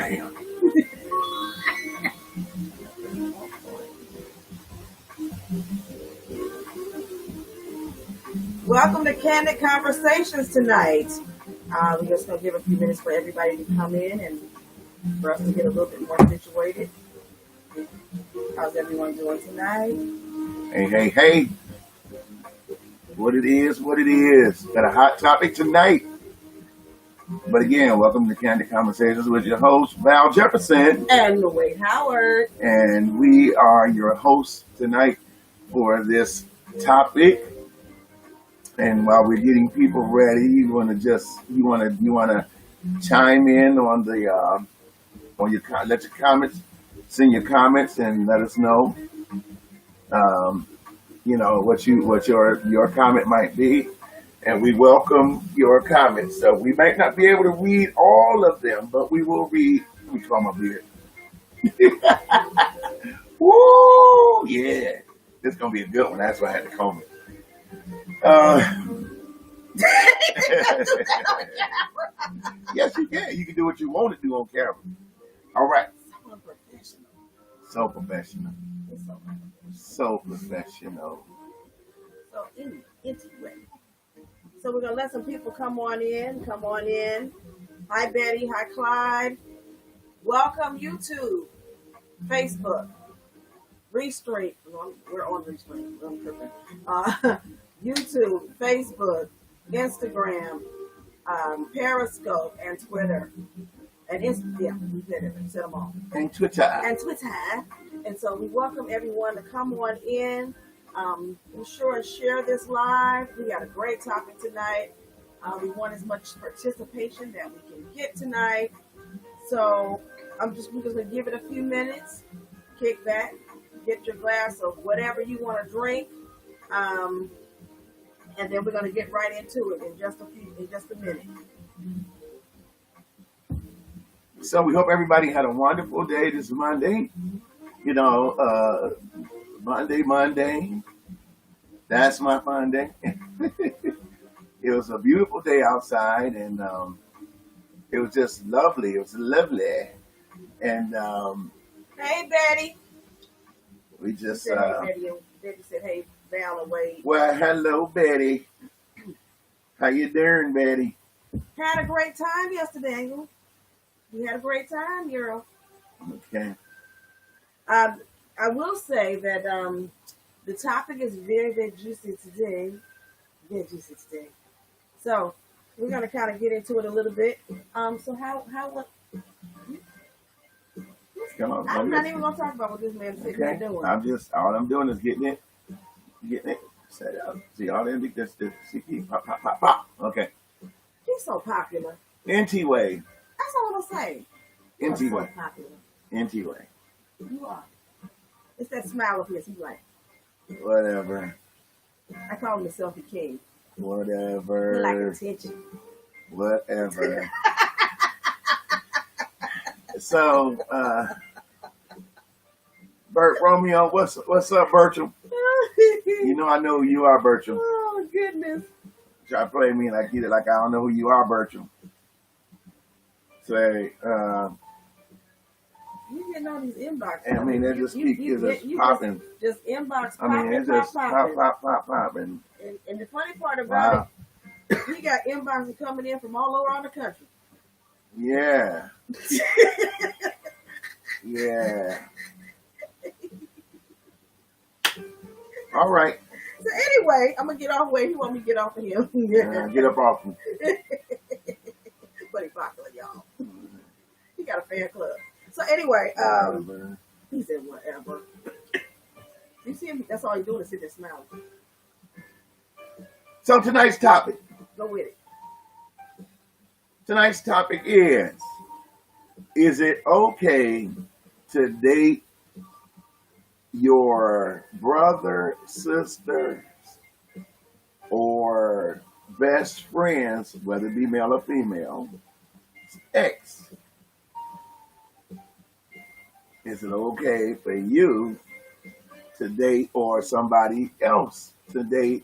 Bam. Welcome to Candid Conversations tonight. We're just going to give a few minutes for everybody to come in and for us to get a little bit more situated. How's everyone doing tonight? Hey. What it is. Got a hot topic tonight. But again, welcome to Candid Conversations with your host, Val Jefferson. And Wade Howard. And we are your hosts tonight for this topic. And while we're getting people ready, you want to chime in on the let your comments, send your comments, and let us know, what your comment might be, and we welcome your comments. So we might not be able to read all of them, but we will read. Let me try my beard. Woo! Yeah, this is gonna be a good one. That's why I had to comb it. Yes, you can. You can do what you want to do on camera. All right. So professional. So Anyway. So we're going to let some people come on in. Hi, Betty. Hi, Clyde. Welcome, YouTube, Facebook, Restream. We're on Restream. I'm tripping. YouTube, Facebook, Instagram, Periscope, and Twitter. And we said them all. And Twitter. And so we welcome everyone to come on in. Be sure and share this live. We got a great topic tonight. We want as much participation that we can get tonight. So we're just going to give it a few minutes. Kick back, get your glass of whatever you want to drink. And then we're going to get right into it in just a minute. So we hope everybody had a wonderful day this Monday. Monday. That's my fun day. It was a beautiful day outside, and it was just lovely. It was lovely. And hey, Betty. We just Betty said, "Hey, Val and Wade." Well, hello, Betty. How you doing, Betty? Had a great time yesterday. We had a great time, girl. Okay. I will say that the topic is very, very juicy today. So we're gonna kind of get into it a little bit. So what? I'm not even gonna talk about what this man's sitting there doing. All I'm doing is getting it set up. See, all they do is see, pop. Okay. He's so popular. NT-Way. That's all I'm gonna say. NT-Way. So popular. NT-Way. You are. It's that smile of his. He's like, whatever. I call him the selfie king. Whatever. He like attention. Whatever. So, Bert Romeo, what's up, Bertram? I know who you are, Bertram. Oh goodness. Try to play me like I don't know who you are, Bertram. Say, you getting all these inbox. I mean, they just keep popping. Just inbox popping. I mean, it's just popping. And the funny part about it, he got inboxes coming in from all around the country. Yeah. Yeah. All right. So anyway, I'm gonna get off Wade. He want me to get off of him. Get up off him. But he's popular, y'all. He got a fan club. So anyway, he said whatever. You see him? That's all he's doing is sit there smiling. So tonight's topic. Go with it. Tonight's topic is it okay to date your brother, sisters, or best friends, whether it be male or female, ex? Is it okay for you to date or somebody else to date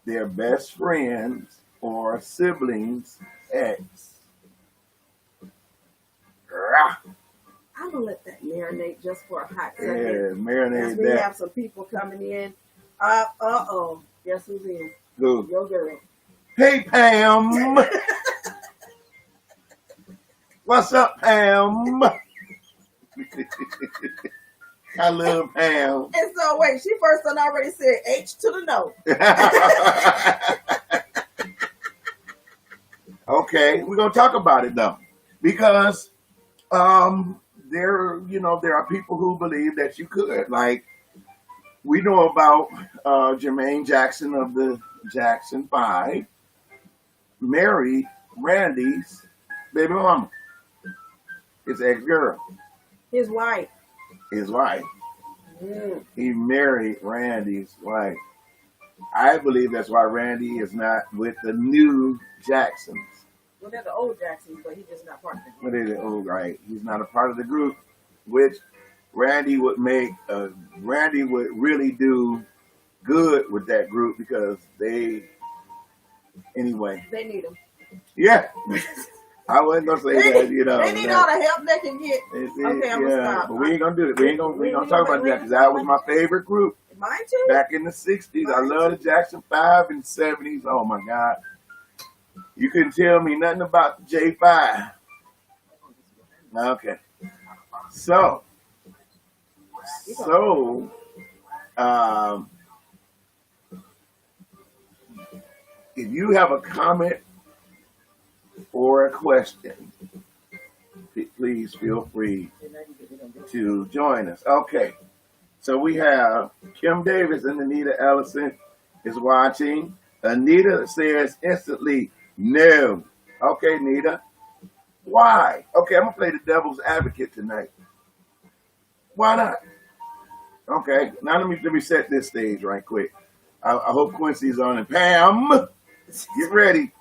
their best friends or siblings ex? I'm gonna let that marinate just for a hot second. Yeah, marinate As we that. have some people coming in. Oh. Guess who's in? Good. Your girl. Hey, Pam. What's up, Pam? I love Pam. And so, wait, she first done already said H to the no. Okay, we're gonna talk about it though, because there are people who believe that you could. Like, we know about Jermaine Jackson of the Jackson 5 married Randy's baby mama, his ex-girl, His wife. his wife. Mm. He married Randy's wife. I believe that's why Randy is not with the new Jacksons. Well, they're the old Jacksons, but he's just not part of the group. What is it? Oh, right. He's not a part of the group, which Randy would make. Randy would really do good with that group because anyway. They need him. Yeah, I wasn't gonna say that. They need all the help they can get. Okay, I'm gonna stop. But we ain't gonna do it. We ain't gonna talk about that because that was my favorite group Mine too. back in the '60s. I love the Jackson 5 and '70s. Oh my God, you couldn't tell me nothing about the J5. Okay, so if you have a comment or a question, please feel free to join us. Okay, so we have Kim Davis and Anita Ellison is watching. Anita says instantly, no. Okay, Anita. Why? Okay, I'm going to play the devil's advocate tonight. Why not? Okay, now let me set this stage right quick. I hope Quincy's on and Pam, get ready.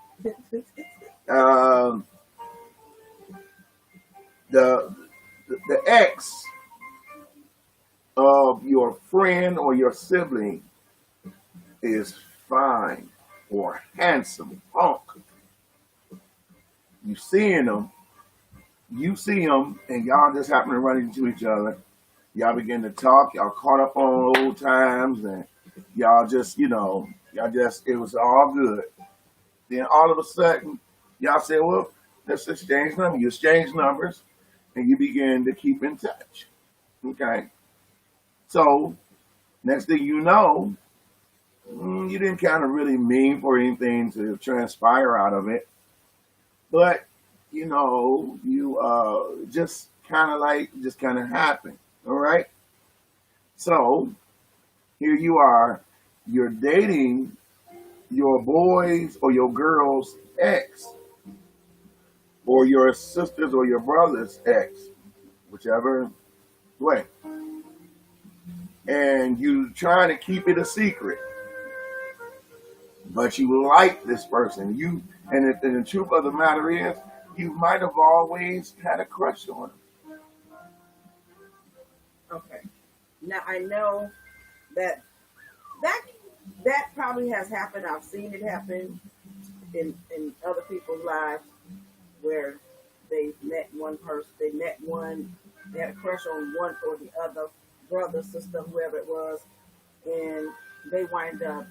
The ex of your friend or your sibling is fine or handsome punk. You see them, and y'all just happen to run into each other. Y'all begin to talk. Y'all caught up on old times, and y'all just, it was all good. Then all of a sudden, y'all say, well, let's exchange numbers. You exchange numbers, and you begin to keep in touch. Okay? So, next thing you know, you didn't kind of really mean for anything to transpire out of it. But, you just kind of happened. All right? So, here you are. You're dating your boy's or your girl's ex, or your sister's or your brother's ex, whichever way. And you trying to keep it a secret, but you like this person. And the truth of the matter is, you might have always had a crush on him. Okay. Now I know that probably has happened. I've seen it happen in other people's lives where they met one person, they had a crush on one or the other, brother, sister, whoever it was, and they wind up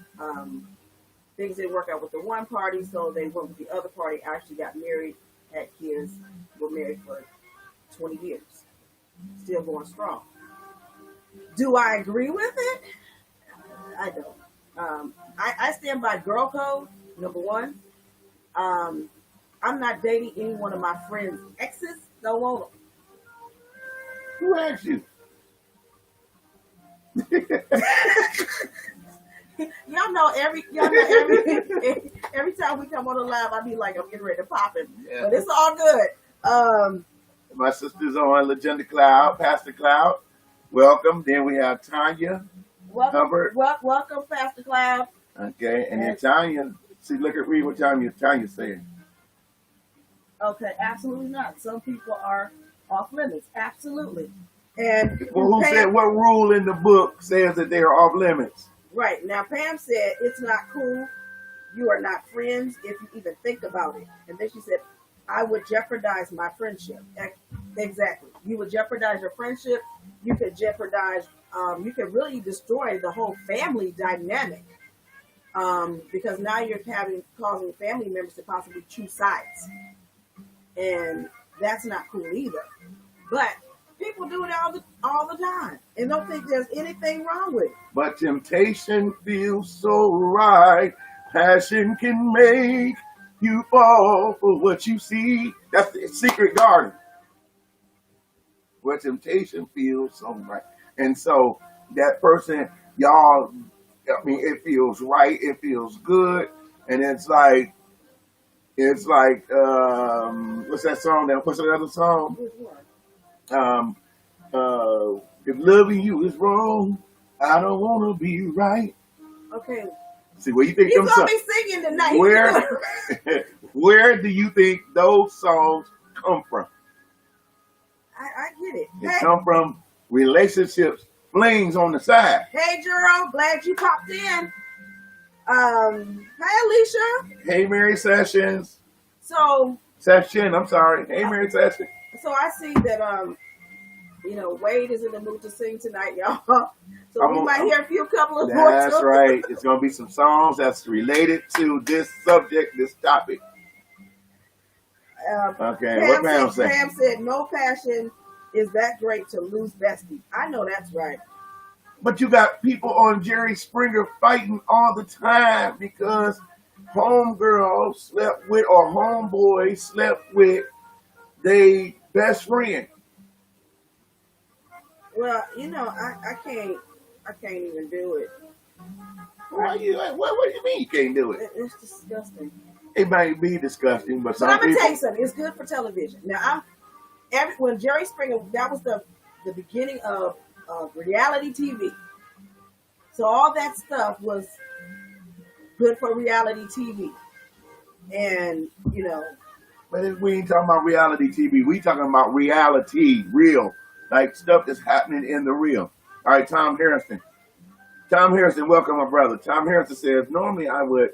things didn't work out with the one party, so they went with the other party, actually got married, had kids, were married for 20 years. Still going strong. Do I agree with it? I don't. I stand by girl code, number one. I'm not dating any one of my friends' exes. Don't want them. Who asked you? Y'all know every time we come on the live, I be like, I'm getting ready to pop it. Yeah. But it's all good. My sister's on Legenda Cloud, Pastor Cloud. Welcome. Then we have Tanya Hubbard. Welcome, Pastor Cloud. Okay, and then Tanya. See, read what Tanya saying. Okay, absolutely not. Some people are off limits. Absolutely. And well, who said what rule in the book says that they are off limits? Right. Now, Pam said, it's not cool. You are not friends if you even think about it. And then she said, I would jeopardize my friendship. Exactly. You would jeopardize your friendship. You could jeopardize. You could really destroy the whole family dynamic because now you're causing family members to possibly choose sides, and that's not cool either. But people do it all the time and don't think there's anything wrong with it. But temptation feels so right. Passion can make you fall for what you see. That's the secret garden. Where temptation feels so right. And so that person, y'all, I mean, it feels right, it feels good, and it's like what's that song? What's that other song? Which one? If loving you is wrong, I don't want to be right. Okay. See, where you think He's them gonna songs? be singing tonight. Where do you think those songs come from? I get it. They come from relationships, flings on the side. Hey, Jero, glad you popped in. Hey, Alicia. Hey, Mary Sessions. So I'm sorry. Hey, Mary Sessions. I see that Wade is in the mood to sing tonight, y'all. So we might hear a couple of more. That's right. It's gonna be some songs that's related to this subject, this topic. Okay, what Pam said? Pam said, "No passion is that great to lose bestie." I know that's right. But you got people on Jerry Springer fighting all the time because homegirl slept with or homeboy slept with their best friend. Well, I can't even do it. What do you mean you can't do it? It's disgusting. It might be disgusting, but some I'm gonna people. tell you something. It's good for television. Now, when Jerry Springer, that was the beginning of reality TV. So all that stuff was good for reality TV, and But we ain't talking about reality TV. We talking about reality, real, like stuff that's happening in the real. All right, Tom Harrison. Tom Harrison, welcome, my brother. Tom Harrison says, normally I would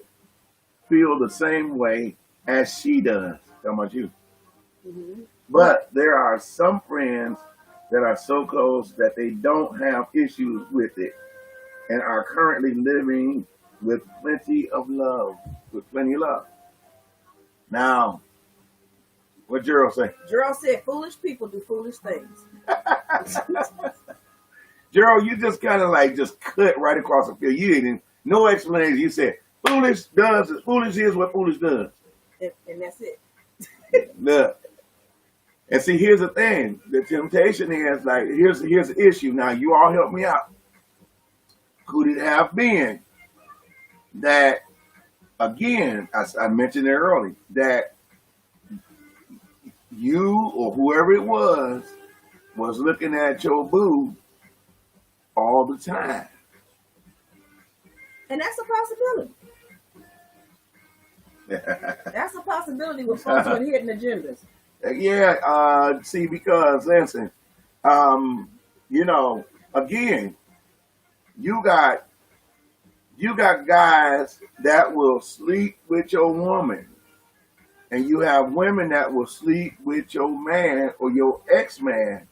feel the same way as she does. How about you? Mm-hmm. But there are some friends that are so close that they don't have issues with it and are currently living with plenty of love. Now, what Gerald say? Gerald said, "Foolish people do foolish things." Gerald, you just kind of just cut right across the field. You didn't, no explanation. You said, foolish is what foolish does. And that's it. Look. And see, here's the thing. The temptation is here's the issue. Now, you all help me out. Could it have been that, again, as I mentioned it earlier, that you or whoever it was looking at your boo all the time? And that's a possibility. That's a possibility with folks with hidden agendas. Yeah, see, because listen, again, you got guys that will sleep with your woman, and you have women that will sleep with your man or your ex-man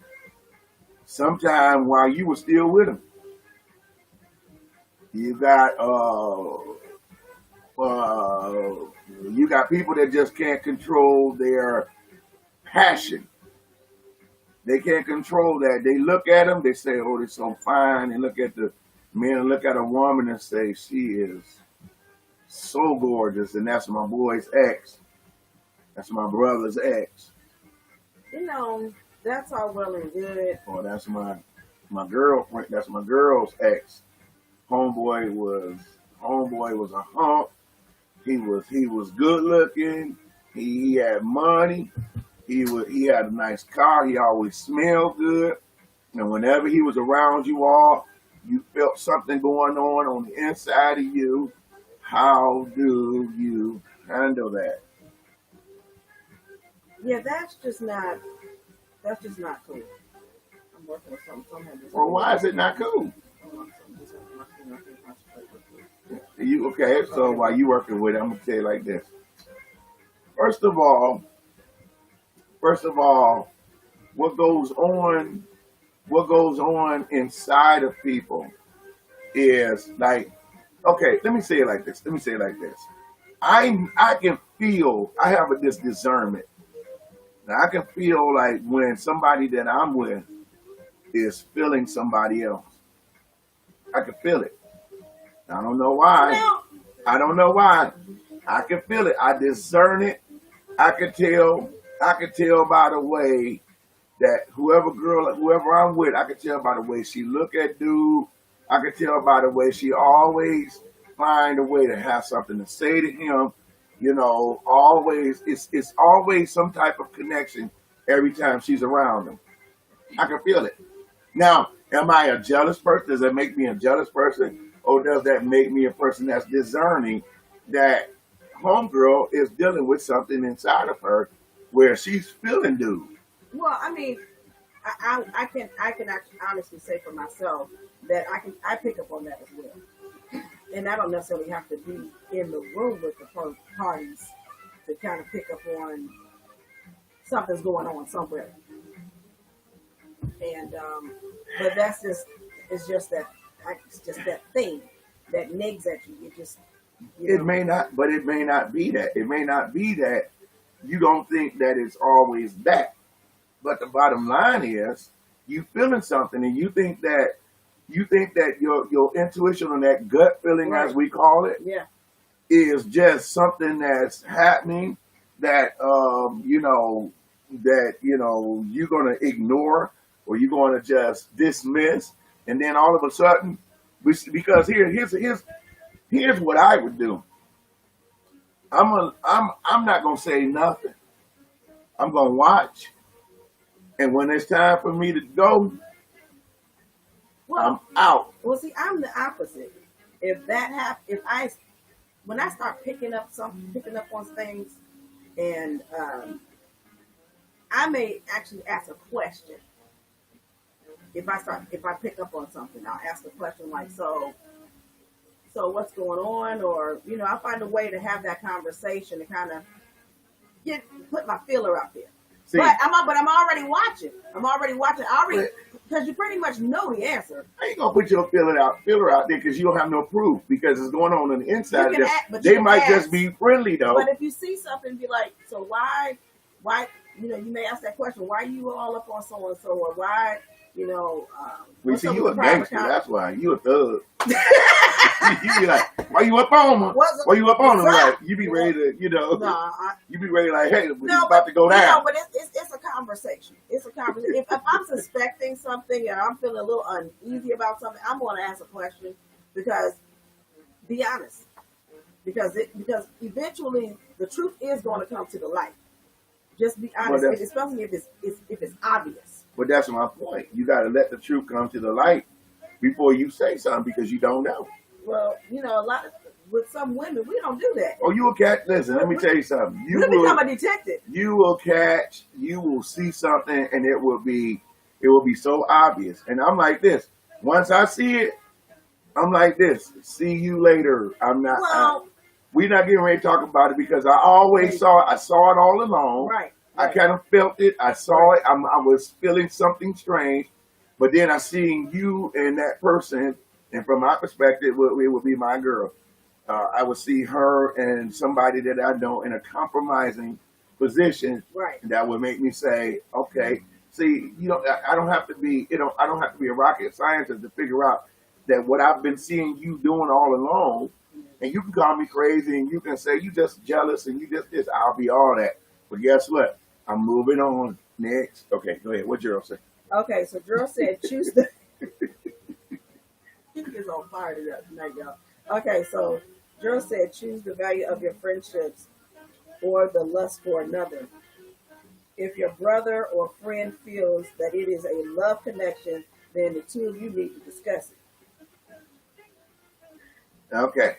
sometime while you were still with him. You got people that just can't control their passion. They can't control that. They look at them, they say, "Oh, they're so fine." They look at the men and look at a woman and say, "She is so gorgeous," and that's my boy's ex. That's my brother's ex. That's all well and good. Or that's my girlfriend. That's my girl's ex. Homeboy was a hump. He was good looking. He had money. He had a nice car. He always smelled good. And whenever he was around you all, you felt something going on the inside of you. How do you handle that? Yeah, that's just not cool. I'm working with something. Well, why is it not cool? You okay? So while you working with it, I'm gonna tell you like this. First of all, what goes on inside of people is like, okay, let me say it like this. I can feel, I have this discernment. Now I can feel like when somebody that I'm with is feeling somebody else. I can feel it. I don't know why. Now, I don't know why. I can feel it. I discern it. I can tell by the way that whoever I'm with, I can tell by the way she look at dude. I can tell by the way she always find a way to have something to say to him. You know, always it's always some type of connection every time she's around him. I can feel it. Now, am I a jealous person? Does that make me a jealous person? Or does that make me a person that's discerning that homegirl is dealing with something inside of her where she's feeling dude? well, I mean, I can actually honestly say for myself that I pick up on that as well, and I don't necessarily have to be in the room with the parties to kind of pick up on something's going on somewhere. And but that's just it's just that thing that nags at you. It just It may not, but it may not be that. It may not be that you don't think that it's always that. But the bottom line is you feeling something and you think that your intuition or that gut feeling, right. as we call it, Yeah. is just something that's happening that you're gonna ignore or you're gonna just dismiss, and then all of a sudden, because here's what I would do. I'm not gonna say nothing. I'm gonna watch, and when it's time for me to go, I'm Well, out. well, see, I'm the opposite. If that when I start picking up on things, and I may actually ask a question. If I pick up on something, I'll ask a question like, so what's going on? Or, I find a way to have that conversation to kind of put my feeler out there. See, But I'm already watching. Because you pretty much know the answer. I ain't gonna put your feeler out there because you don't have no proof because it's going on the inside of You can them. act, but you They can might ask. just be friendly though. But if you see something, be like, so why, you may ask that question, why you all up on so and so, or why, We what's see up you with a the private gangster. account? That's why you a thug. You be like, why you up on him? What's- Why you up on him? what's Like up? you be ready to, No, you be ready like, hey, we're no, about to go down. but it's a conversation. It's a conversation. If I'm suspecting something and I'm feeling a little uneasy about something, I'm going to ask a question because, be honest, because eventually the truth is going to come to the light. Just be honest, Well, especially if it's obvious. But that's my point. You got to let the truth come to the light before you say something because you don't know. Well, with some women, we don't do that. Oh, you will catch. Listen, let me tell you something. We become a detective. You will see something, and it will be so obvious. And I'm like this. Once I see it, I'm like this. See you later. I'm not. Well, We're not getting ready to talk about it because I always saw it. I saw it all along. right. I kind of felt it. I saw it. I was feeling something strange. But then I seen you and that person, and from my perspective, it would be my girl. I would see her and somebody that I know in a compromising position, Right. that would make me say, okay. See, I don't have to be, I don't have to be a rocket scientist to figure out that what I've been seeing you doing all along. And you can call me crazy, and you can say you just jealous, and you just this. I'll be all that. But guess what? I'm moving on. Next. Okay, go ahead. What Gerald say? Okay, so Gerald said choose the. He is on fire tonight, y'all. Okay, so Gerald said choose the value of your friendships or the lust for another. If your brother or friend feels that it is a love connection, then the two of you need to discuss it. Okay.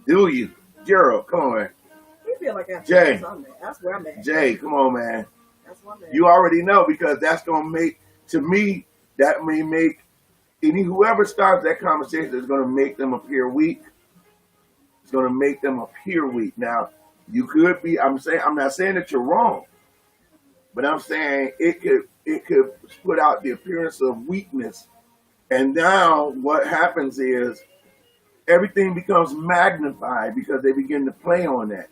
Do you? Gerald, come on, man. You feel like I Jay. That's where I'm at. Jay, come on, man. That's where I'm at. You already know because that's going to make, to me, that may make whoever starts that conversation is going to make them appear weak. It's going to make them appear weak. Now, you could be, I'm not saying that you're wrong. But I'm saying it could put out the appearance of weakness. And now what happens is everything becomes magnified because they begin to play on that.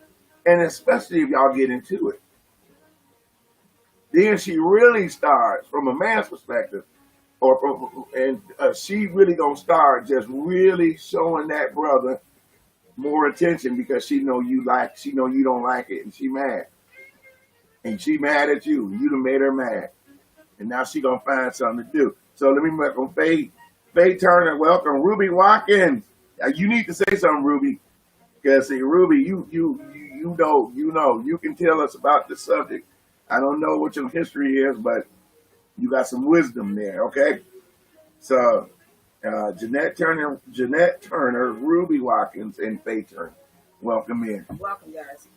And especially if y'all get into it. Then she really starts from a man's perspective, she really gonna start just really showing that brother more attention because she know you don't like it, and she mad. And she mad at you. You done made her mad. And now she gonna find something to do. So let me welcome Faye Turner. Welcome Ruby Watkins. You need to say something, Ruby. Because see, Ruby, you know, you can tell us about the subject. I don't know what your history is, but you got some wisdom there, okay? So Jeanette Turner, Ruby Watkins, and Faye Turner. Welcome in. Welcome, guys.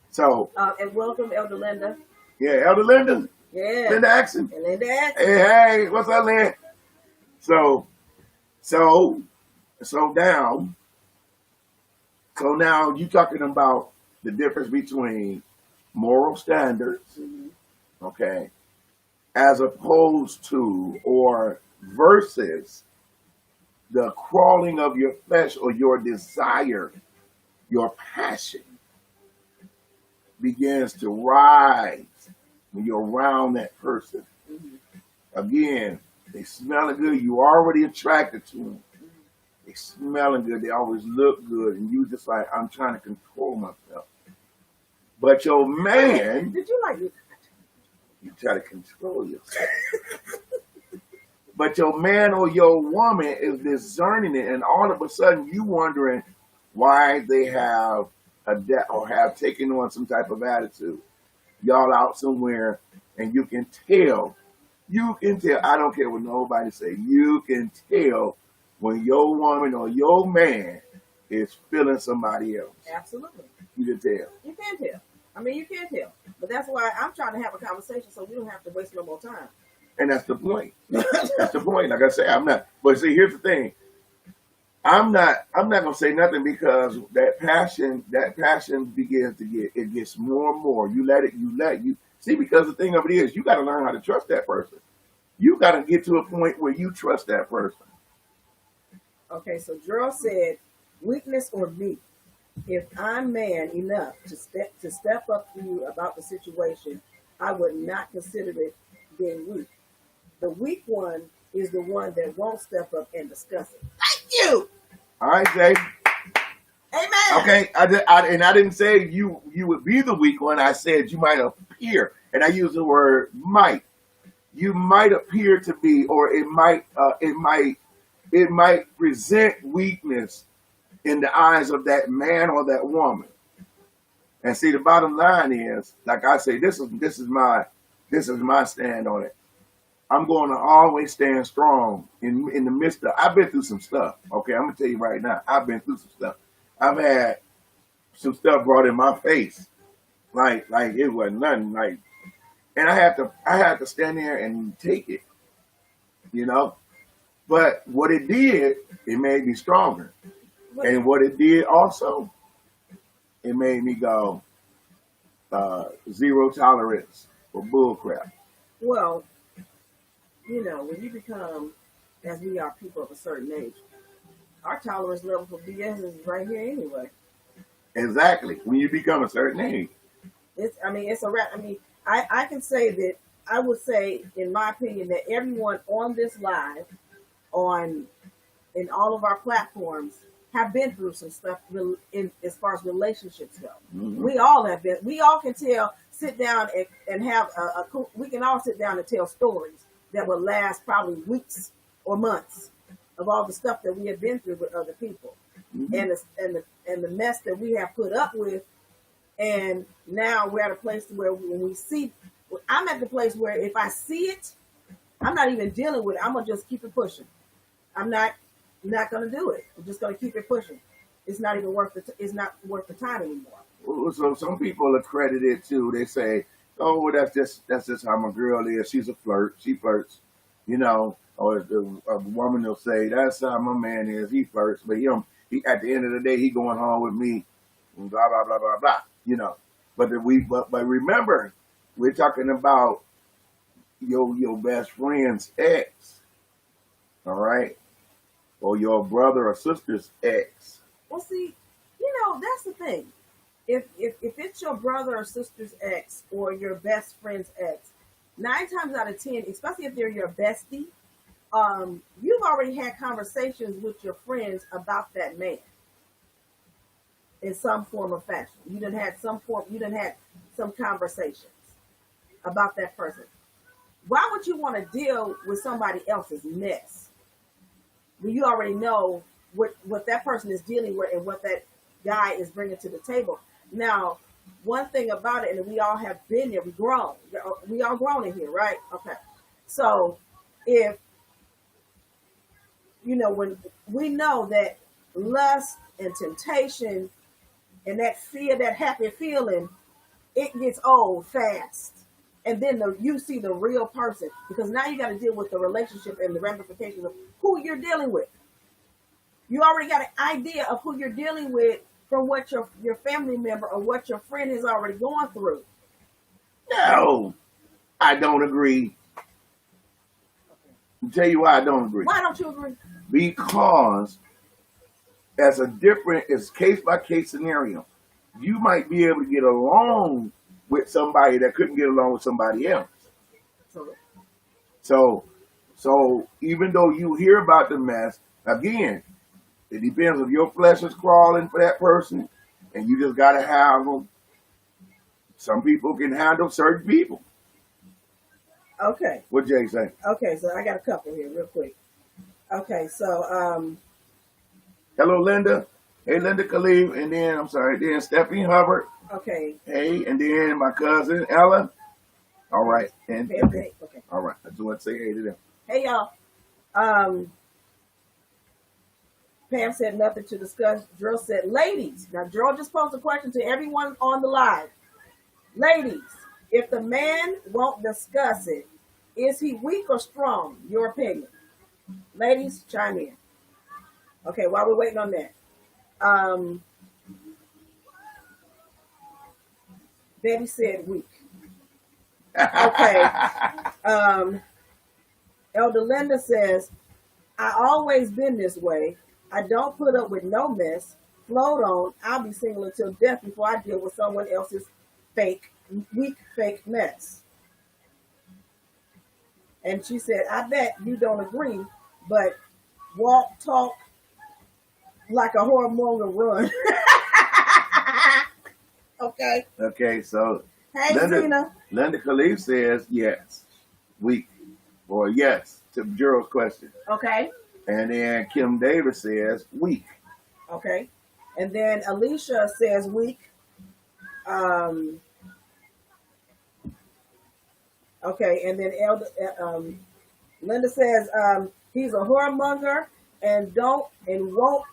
So and welcome, Elder Linda. yeah, Elder Linda. Yeah. Linda Axon. And Linda Axon. Hey, what's up, Lynn? So now you talking about the difference between moral standards, okay, as opposed to or versus the crawling of your flesh or your desire, your passion begins to rise when you're around that person. Again, they smelling good. You already attracted to them. They smelling good. They always look good. And you just like, I'm trying to control myself. But your man, Did you like it? you try to control yourself. But your man or your woman is discerning it, and all of a sudden you wondering why they have have taken on some type of attitude. Y'all out somewhere, and you can tell. I don't care what nobody say. You can tell when your woman or your man is feeling somebody else. Absolutely. You can tell. You can tell. I mean, you can tell. But that's why I'm trying to have a conversation so we don't have to waste no more time. And that's the point. That's the point. Like I say, I'm not. But see, here's the thing. I'm not gonna say nothing because that passion begins to it gets more and more. You let it see, because the thing of it is you gotta learn how to trust that person. You gotta get to a point where you trust that person. Okay, so Gerald said, weakness or me. If I'm man enough to step up to you about the situation, I would not consider it being weak. The weak one is the one that won't step up and discuss it. Thank you. All right, Jay. Amen. Okay, I didn't say you would be the weak one. I said you might appear, and I use the word might. You might appear to be, or it might present weakness in the eyes of that man or that woman. And see, the bottom line is, like I say, this is my stand on it. I'm going to always stand strong in the midst of. I've been through some stuff. Okay, I'm gonna tell you right now. I've been through some stuff. I've had some stuff brought in my face, like it wasn't nothing. Like, and I had to stand there and take it, you know. But what it did, it made me stronger. And what it did also, it made me go zero tolerance for bullcrap. Well, you know, when you become, as we are people of a certain age, our tolerance level for BS is right here anyway. Exactly. When you become a certain age. It's a wrap. I mean, I can say that, I would say, in my opinion, that everyone on this live, in all of our platforms, have been through some stuff as far as relationships go. Mm-hmm. We all have been. We all can sit down and have we can all sit down and tell stories that will last probably weeks or months of all the stuff that we have been through with other people, mm-hmm. and the mess that we have put up with. And now we're at a place where when we see, I'm at the place where if I see it, I'm not even dealing with it. I'm gonna just keep it pushing. I'm not gonna do it. I'm just gonna keep it pushing. It's not even worth it's not worth the time anymore. So some people accredit it too. They say, "Oh, well, that's just how my girl is. She's a flirt. She flirts," you know. Or a woman will say, "That's how my man is. He flirts, but he at the end of the day, he going home with me." And blah blah blah blah blah. You know. But remember, We're talking about your best friend's ex, all right, or your brother or sister's ex. Well, see, that's the thing. If it's your brother or sister's ex or your best friend's ex, 9 times out of 10, especially if they're your bestie, you've already had conversations with your friends about that man in some form or fashion. You done had some conversations about that person. Why would you want to deal with somebody else's mess when you already know what that person is dealing with and what that guy is bringing to the table? Now, one thing about it, and we all have been there, we all grown in here, right? Okay. So if, when we know that lust and temptation and that fear, that happy feeling, it gets old fast. And then you see the real person, because now you got to deal with the relationship and the ramifications of who you're dealing with. You already got an idea of who you're dealing with from what your family member or what your friend has already gone through. No, I don't agree. I'll tell you why I don't agree. Why don't you agree? Because it's case by case scenario. You might be able to get along with somebody that couldn't get along with somebody else. So even though you hear about the mess, again, it depends if your flesh is crawling for that person, and you just gotta have them. Some people can handle certain people. Okay. What Jay say? Okay, so I got a couple here real quick. Okay, so hello, Linda. Hey, Linda Khalif, and then Stephanie Hubbard. Okay. Hey, and then my cousin Ella. All right, and okay. All right, I just want to say hey to them. Hey, y'all. Pam said nothing to discuss. Drill said, ladies. Now, Drill just posed a question to everyone on the live. Ladies, if the man won't discuss it, is he weak or strong? Your opinion. Ladies, chime in. Okay, while we're waiting on that. Betty said weak. Okay. Elder Linda says, I always been this way. I don't put up with no mess. Float on. I'll be single until death before I deal with someone else's weak fake mess. And she said, I bet you don't agree, but talk like a whoremonger run. Okay. Okay, so hey, Linda Khalif says yes, weak, or yes to Gerald's question. Okay. And then Kim Davis says weak. Okay. And then Alicia says weak. Okay. And then Linda says he's a whoremonger and don't want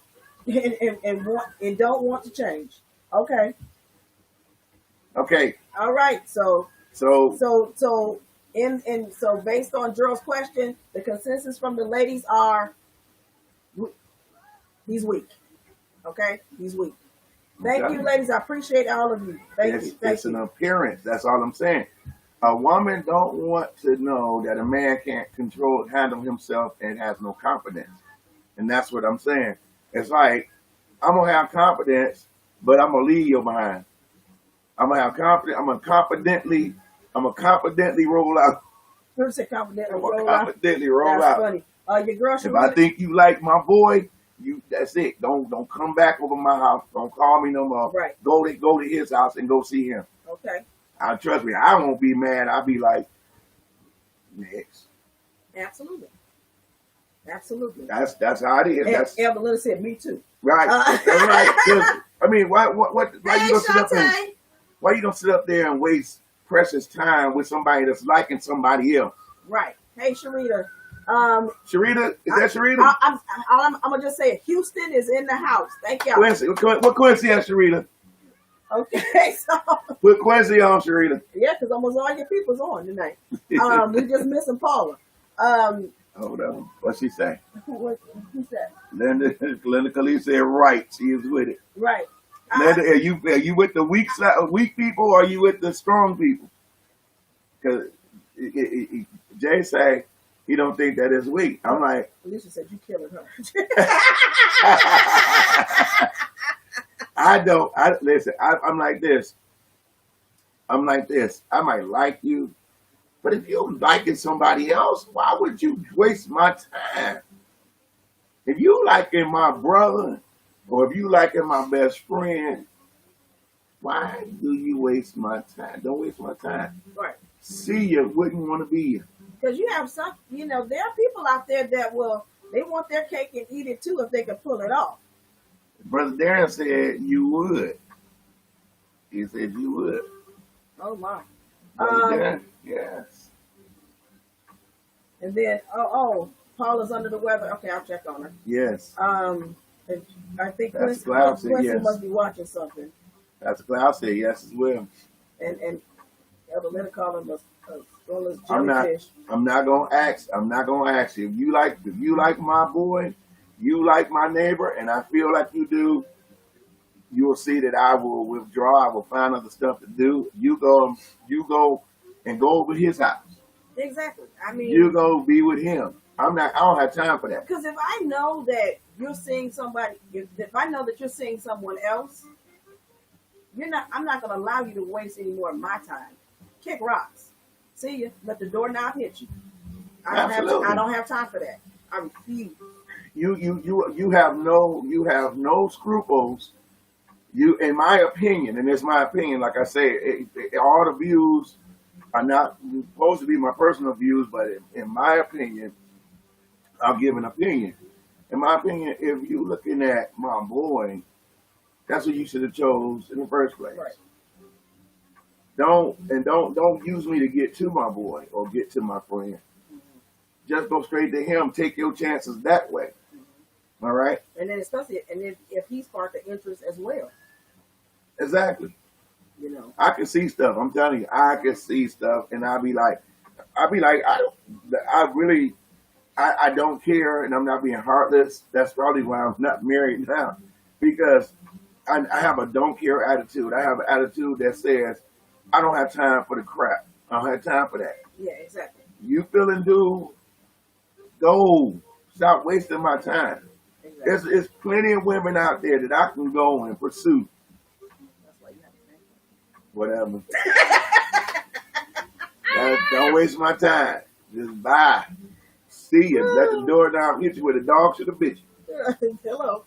to change. Okay. Okay. All right. So based on Gerald's question, the consensus from the ladies are he's weak. Okay, he's weak. Thank you, ladies. I appreciate all of you. Thank you. It's an appearance. That's all I'm saying. A woman don't want to know that a man can't handle himself and has no confidence. And that's what I'm saying. It's like, I'm going to have confidence, but I'm going to leave you behind. I'm going to have confidence. I'm going to confidently roll out. Who said confidently roll out? Confidently roll out. That's funny. Your girl if I think you like my boy, that's it. Don't come back over my house. Don't call me no more. Right. Go to his house and go see him. Okay. Trust me, I won't be mad. I'll be like, next. Absolutely. That's how it is. Evelyn said, me too. Right. That's right. I mean, why you don't sit up there? Why you don't sit up there and waste precious time with somebody that's liking somebody else? Right. Hey, Sharita. Sharita, is that Sharita? I'm gonna just say it. Houston is in the house. Thank y'all. Quincy, what Quincy has, Sharita? Okay, so put Quincy on, Sharita. Yeah, because almost all your people's on tonight. We just missing Paula. Hold on. What's she say? Who said? Linda Khalif said right. She is with it. Right. Linda, are you with the weak people or are you with the strong people? Jay say he don't think that is weak. I'm like, Alicia said you killing her. I don't. Listen. I'm like this. I'm like this. I might like you, but if you liking somebody else, why would you waste my time? If you liking my brother, or if you liking my best friend, why do you waste my time? Don't waste my time. Right. See you wouldn't want to be you. Because you have some, there are people out there that they want their cake and eat it too if they can pull it off. Brother Darren said you would. He said you would. Oh my. Brother Darren, yes. And then Paula's under the weather. Okay, I'll check on her. Yes. And I think That's Quincy yes. must be watching something. That's Cloud said yes as well. And Elder Leonard called him a strongless I'm jellyfish. not gonna ask you. If you like my boy, you like my neighbor, and I feel like you do, you will see that I will withdraw. I will find other stuff to do. You go and go over his house. Exactly. I mean, You go be with him. I don't have time for that. because if I know that you're seeing somebody, if I know that you're seeing someone else, I'm not going to allow you to waste any more of my time. Kick rocks. See you. Let the doorknob hit you. Absolutely. I don't have time for that. I refuse. You have no scruples. In my opinion, and it's my opinion, like I say, all the views are not supposed to be my personal views, but in my opinion, I'll give an opinion. In my opinion, if you're looking at my boy, that's what you should have chose in the first place. Right. Don't use me to get to my boy or get to my friend. Just go straight to him. Take your chances that way. All right? And then especially, if he sparked the interest as well, Exactly. I can see stuff. I'm telling you, I can see stuff, and I'll be like, I don't care, and I'm not being heartless. That's probably why I'm not married now, because I have a don't care attitude. I have an attitude that says, I don't have time for the crap. I don't have time for that. yeah, exactly. You feeling dude? Go. Stop wasting my time. Exactly. There's plenty of women out there that I can go and pursue. That's why you have to think. Whatever. Don't waste my time. Just bye. See you. Let the door down, hit you with a dog should have bit you. Hello.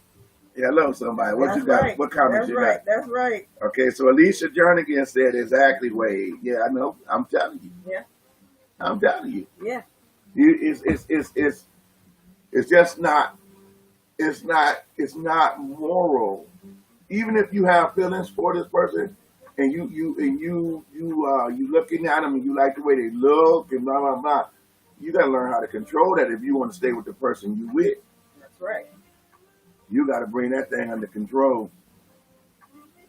Hello, somebody. What That's you got? right. What comments That's you right. got? That's right. Okay, so Alicia Jernigan said exactly, Wade. Yeah, I know. I'm telling you. Yeah. I'm telling you. Yeah. It's just not. It's not moral. Even if you have feelings for this person, and you looking at them and you like the way they look and blah blah blah, you gotta learn how to control that if you want to stay with the person you with. That's right. You gotta bring that thing under control.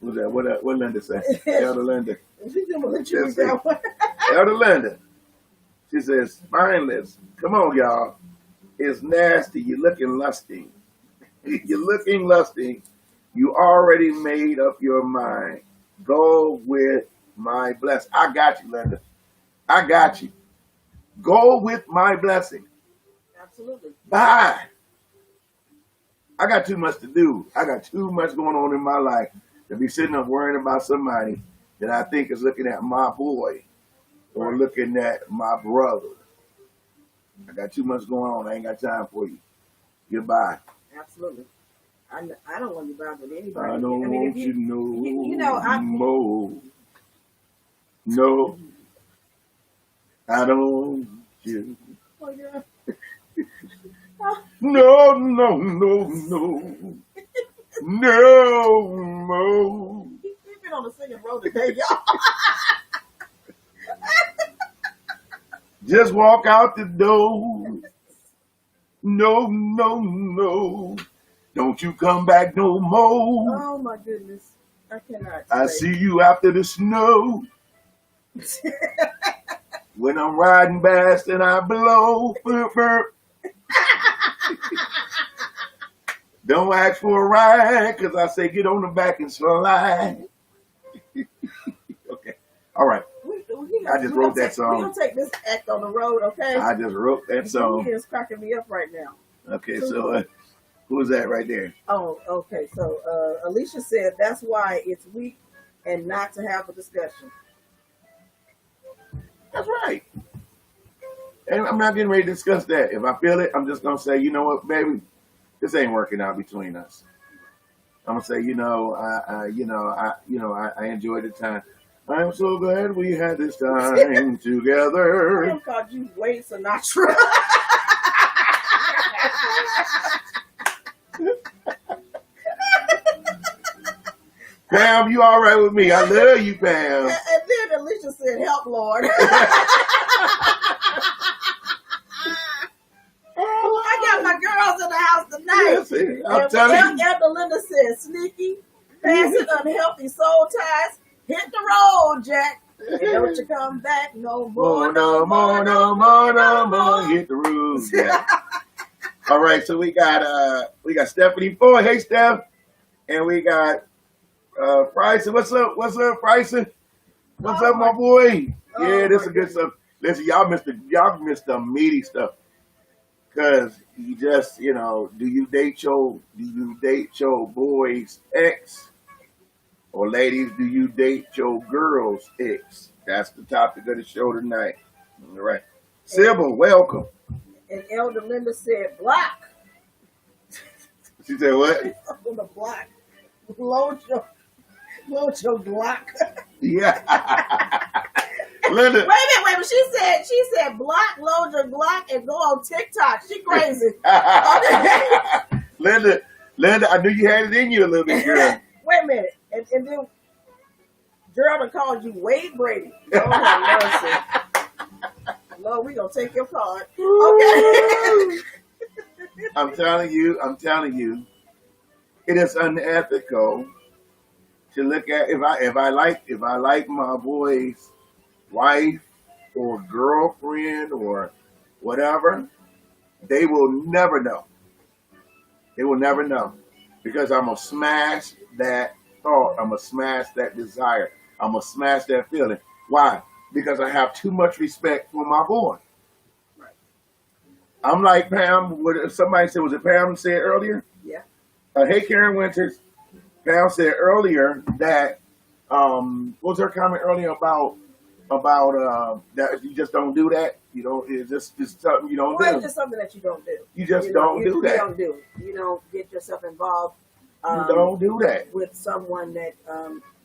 What's that? What Linda say? Elder Linda. She's gonna let you read that one. Elder Linda. She says, spineless. Come on, y'all. It's nasty. You're looking lusty. You're looking lusty. You already made up your mind. Go with my blessing. I got you, Linda. I got you. Go with my blessing. Absolutely. Bye. I got too much to do. I got too much going on in my life to be sitting up worrying about somebody that I think is looking at my boy or looking at my brother. I got too much going on. I ain't got time for you. Goodbye. Absolutely. I don't want to be bothered with anybody. I don't want you know, more. No. I don't want you. Oh, yeah. No, no, no, no. No, no. He's been on the singing road today, y'all. Just walk out the door. No, no, no. Don't you come back no more. Oh my goodness. I cannot. I see you after the snow. When I'm riding past and I blow. Burp, burp. Don't ask for a ride, because I say get on the back and slide. Okay. All right. He I just wrote that We're song. gonna take this act on the road, okay? I just wrote that song. It's cracking me up right now. Okay, so who's that right there? Oh, okay. So Alicia said that's why it's weak and not to have a discussion. That's right. And I'm not getting ready to discuss that. If I feel it, I'm just gonna say, you know what, baby, this ain't working out between us. I'm gonna say, I enjoyed the time. I'm so glad we had this time together. I called you Wade Sinatra. Pam, you all right with me? I love you, Pam. And then Alicia said, "Help, Lord." I got my girls in the house tonight. Yes, I'm telling you. Elder Linda said, "Sneaky, passing unhealthy soul ties. Hit the road, Jack. And don't you come back no more, No more. Hit the roof. Yeah. All right, so we got Stephanie Ford. Hey, Steph. And we got Bryson. What's up, Bryson? What's up, my boy? Yeah, this is good stuff. Listen, y'all missed the meaty stuff. Cause you just, do you date your boy's ex? Or ladies, do you date your girl's ex? That's the topic of the show tonight. All right. Sybil, welcome. And Elder Linda said, "Block." She said what? On the block. Load your block. Yeah. Linda. Wait a minute. She said block, load your Glock, and go on TikTok. She crazy. Linda, I knew you had it in you a little bit, girl. Wait a minute. And then Gerald called you Wade Brady. Lord have mercy. Lord, we gonna take your card. Okay. I'm telling you, it is unethical to look at if I like my boy's wife or girlfriend or whatever, they will never know. They will never know. Because I'm gonna smash that thought. I'm gonna smash that desire. I'm gonna smash that feeling. Why? Because I have too much respect for my boy. Right. I'm like Pam. What somebody said, was it Pam said earlier? Yeah. Hey, Karen Winters. Pam said earlier that what was her comment earlier about that you just don't do that. You know, it's just something you don't do. It's just something that you don't do. You just don't do that. You don't do it. You don't get yourself involved. You don't do that with someone that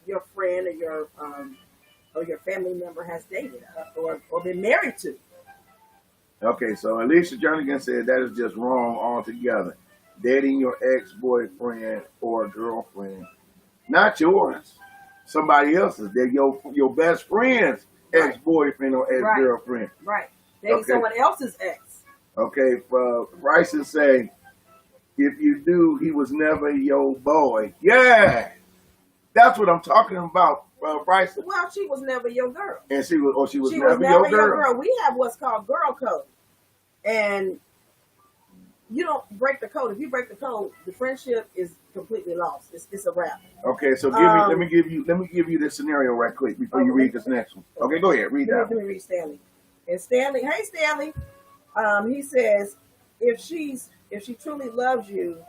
your friend or your family member has dated or been married to. Okay, so Alicia Jernigan said that is just wrong altogether. Dating your ex-boyfriend or girlfriend, not yours, somebody else's. They're your best friend's ex-boyfriend or ex-girlfriend. Right. Dating someone else's ex. Okay, Bryson say, if you do, he was never your boy. Yeah, that's what I'm talking about, Bryson. Well, she was never your girl. And she was never your girl. We have what's called girl code, and you don't break the code. If you break the code, the friendship is completely lost. It's a wrap. Okay, so let me give you this scenario right quick before you read this next one. Okay, go ahead, read that. Let me read Stanley. And Stanley, hey Stanley, he says if she truly loves you,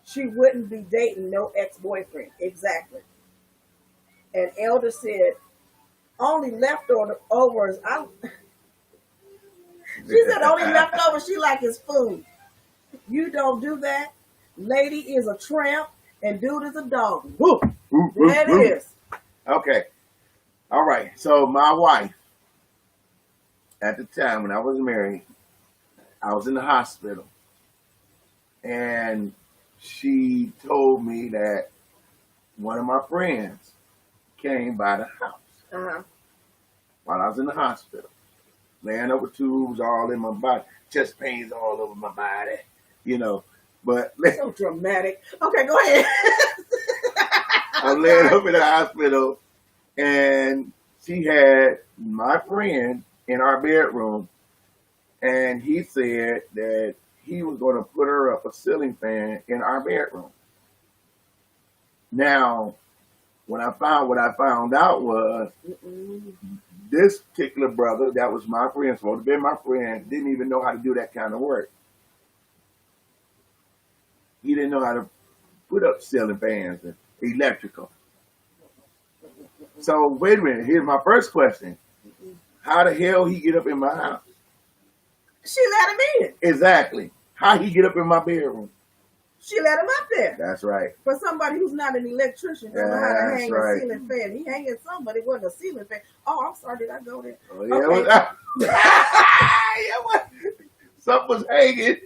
she wouldn't be dating no ex-boyfriend. Exactly. And Elder said, only leftovers. She said only leftovers she like his food. You don't do that. Lady is a tramp and dude is a dog. There it is. Okay. All right. So my wife, at the time when I was married, I was in the hospital. And she told me that one of my friends came by the house while I was in the hospital. Laying over tubes all in my body. Chest pains all over my body. But so dramatic. Okay, go ahead. I'm laying up in the hospital, and she had my friend in our bedroom, and he said that he was going to put her up a ceiling fan in our bedroom. Now, what I found out was Mm-mm. this particular brother that was my friend, supposed to be my friend, didn't even know how to do that kind of work. He didn't know how to put up ceiling fans and electrical. So wait a minute. Here's my first question: how the hell he get up in my house? She let him in. Exactly. How he get up in my bedroom? She let him up there. That's right. For somebody who's not an electrician, don't know how to That's hang right. a ceiling fan. He hanging something, but it wasn't a ceiling fan. Oh, I'm sorry, did I go there? Oh, yeah, Okay. yeah, what? Something was hanging.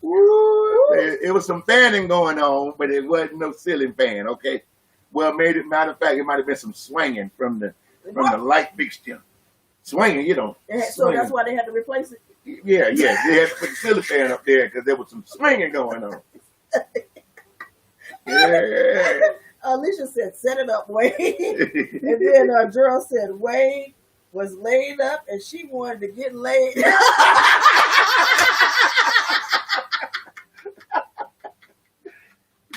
Woo. It was some fanning going on, but it wasn't no ceiling fan. Okay. Well, matter of fact, it might have been some swinging from the light fixture. Swinging, you know. So Swinging. that's why they had to replace it. Yeah. They had to put the ceiling fan up there because there was some swinging going on. Yeah. Alicia said, "Set it up, Wade," and then Gerald said, "Wade was laid up, and she wanted to get laid."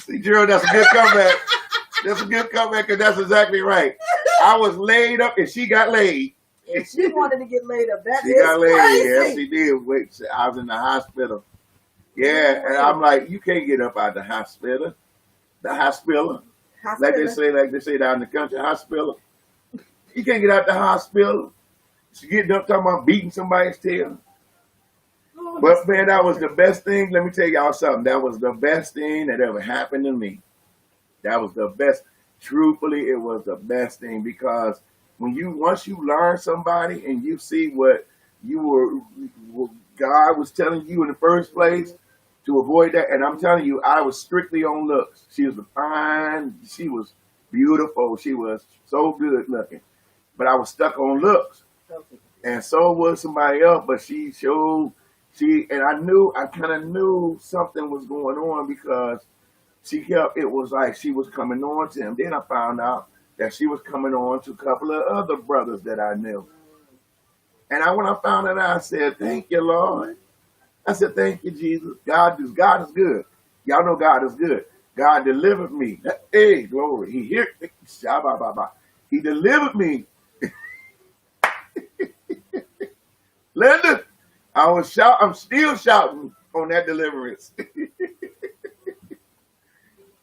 See, Gerald, that's a good comeback. That's a good comeback because that's exactly right. I was laid up and she got laid. And she wanted to get laid up. That She is got laid. crazy. Yes, she did. Wait, I was in the hospital. Yeah, and I'm like, you can't get up out of the hospital. The hospital. Like they say down in the country, hospital. You can't get out the hospital. She getting up talking about beating somebody's tail. Oh, But man, that was the best thing. Let me tell y'all something. That was the best thing that ever happened to me. That was the best. Truthfully, it was the best thing because once you learn somebody and you see what God was telling you in the first place to avoid that, and I'm telling you, I was strictly on looks. She was she was beautiful, she was so good looking, but I was stuck on looks, okay. and so was somebody else. But and I kind of knew something was going on because it was like she was coming on to him. Then I found out that she was coming on to a couple of other brothers that I knew. And when I found it out, I said, "Thank you, Lord." I said, "Thank you, Jesus. God is good. Y'all know God is good. God delivered me. Hey, glory. He delivered me. Linda, I'm still shouting on that deliverance.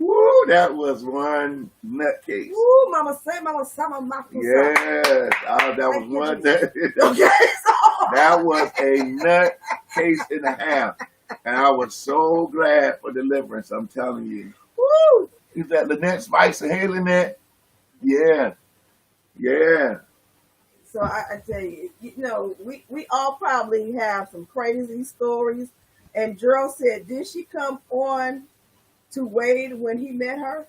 Woo, that was one nutcase. Ooh, mama say, mama sama makusa. Yes, that was Thank you, one. Jesus. Okay, That was a nut case and a half. And I was so glad for deliverance, I'm telling you. woo. Is that Lynette Spicer? Hey, Lynette. Yeah. Yeah. So I tell you, we all probably have some crazy stories. And Gerald said, did she come on to Wade when he met her?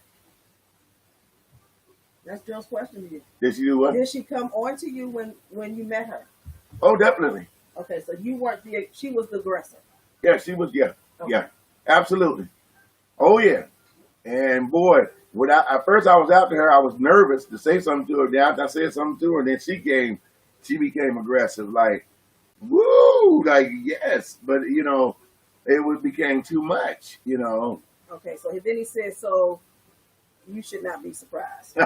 That's Gerald's question to you. Did she do what? Did she come on to you when you met her? Oh, definitely. Okay, so you weren't she was the aggressor. Yeah, she was, yeah. Okay. Yeah. Absolutely. Oh, yeah. And boy, at first I was after her, I was nervous to say something to her. Then after I said something to her, then she became aggressive. Like, woo, like, yes. But, it became too much, Okay, so then he said, so you should not be surprised.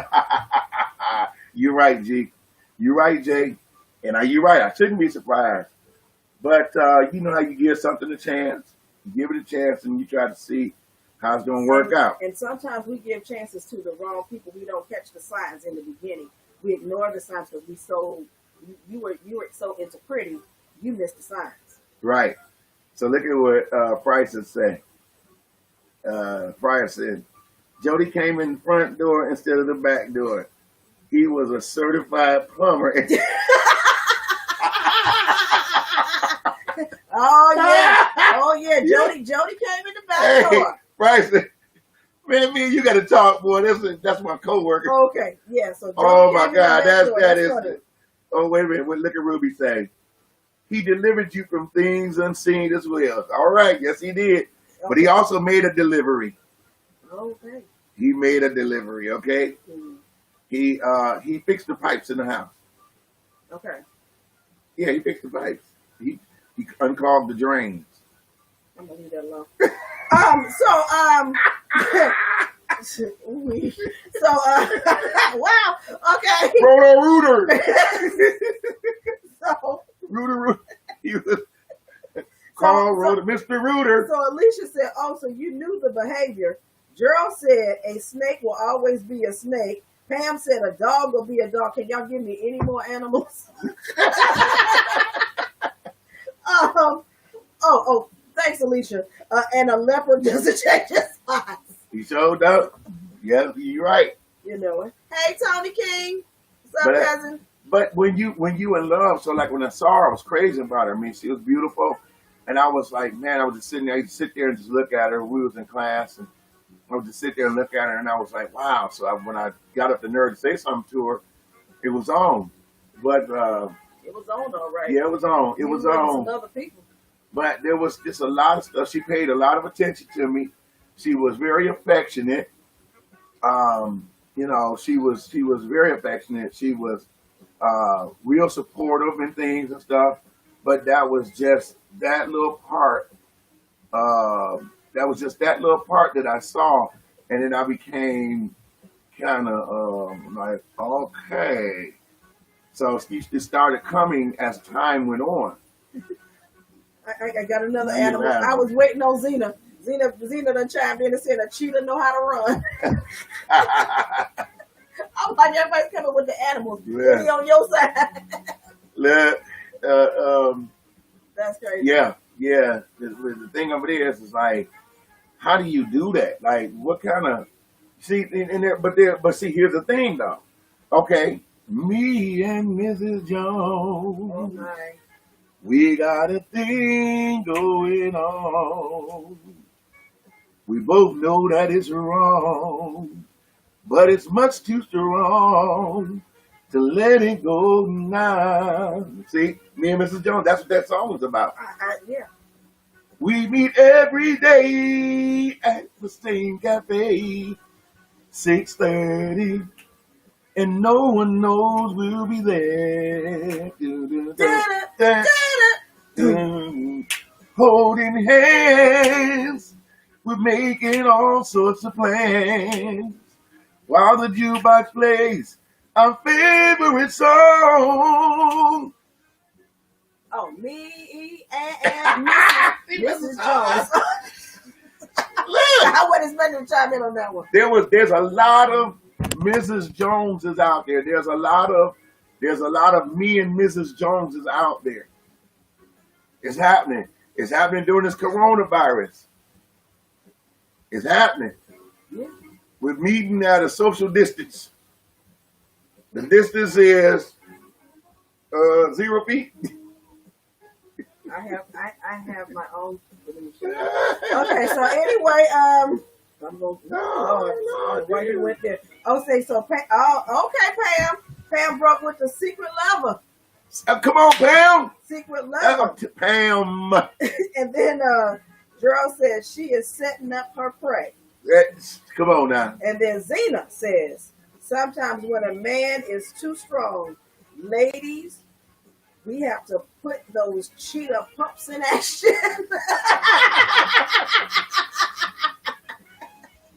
You're right, G. You're right, Jay. And you're right. I shouldn't be surprised. But you know how you give something a chance. You give it a chance and you try to see how it's going to work out. And sometimes we give chances to the wrong people. We don't catch the signs in the beginning. We ignore the signs because you were so into pretty, you missed the signs. Right. So look at what Price is saying. Pryor said, Jody came in the front door instead of the back door. He was a certified plumber. Oh yeah. Jody came in the back door. Price said, man, me and you got to talk, boy. That's my coworker. Okay, yeah. So Jody oh my came in the God, back door. that is. Funny. Oh wait a minute. Look at Ruby say. He delivered you from things unseen as well. All right, yes he did. But he also made a delivery. Okay. He made a delivery, okay? He fixed the pipes in the house. Okay. Yeah, he fixed the pipes. He unclogged the drains. I'm gonna leave that alone. We, so, wow, okay. Roto Rooter. So, Rooter. He was called Rooter, Mr. Rooter. So Alicia said, oh, so you knew the behavior. Gerald said, a snake will always be a snake. Pam said, a dog will be a dog. Can y'all give me any more animals? Oh, thanks, Alicia. And a leopard doesn't change his spots. He showed up. Yeah, you're right. You know it. Hey, Tony King. What's up, But, cousin? But when you in love, so like when I saw her, I was crazy about her. I mean, she was beautiful, and I was like, man, I was just sitting there. I used to sit there and just look at her. We was in class, and I would just sit there and look at her, and I was like, wow. So when I got up the nerve to say something to her, it was on. But It was on, all right. yeah, it was on. It You was with on. some other people. But there was just a lot of stuff. She paid a lot of attention to me. She was very affectionate. You know, she was very affectionate. She was real supportive and things and stuff. But that was just that little part. That was just that little part that I saw, and then I became kind of like, okay. So it started coming as time went on. I got another Now you animal. have I it. was waiting on Zena. Zena done chimed in and said a cheetah know how to run. I'm like, everybody's coming with the animals. Yeah. He on your side. That's crazy. Yeah. The thing of it is like, how do you do that? Like, what kind of see? But see, here's the thing, though. Okay, me and Mrs. Oh Jones, my. we got a thing going on. We both know that it's wrong, but it's much too strong to let it go now. See, me and Mrs. Jones, that's what that song was about. Yeah. We meet every day at the same cafe, 6:30, and no one knows we'll be there. Holding hands, we're making all sorts of plans while the jukebox plays our favorite song. Oh, me and Mrs. Jones. I wasn't expecting to chime in on that one. There's a lot of Mrs. Joneses out there. There's a lot of me and Mrs. Joneses out there. It's happening. It's happening during this coronavirus. It's happening. Yeah. We're meeting at a social distance. The distance is 0 feet. I have my own beliefs. Okay, so anyway, I'm going why you went there. Okay, so okay, Pam. Pam broke with the secret lover. Come on, Pam. Secret lover. Pam. And then Gerald said she is setting up her prey. Come on now. And then Zena says, sometimes when a man is too strong, ladies, we have to put those cheetah pumps in action.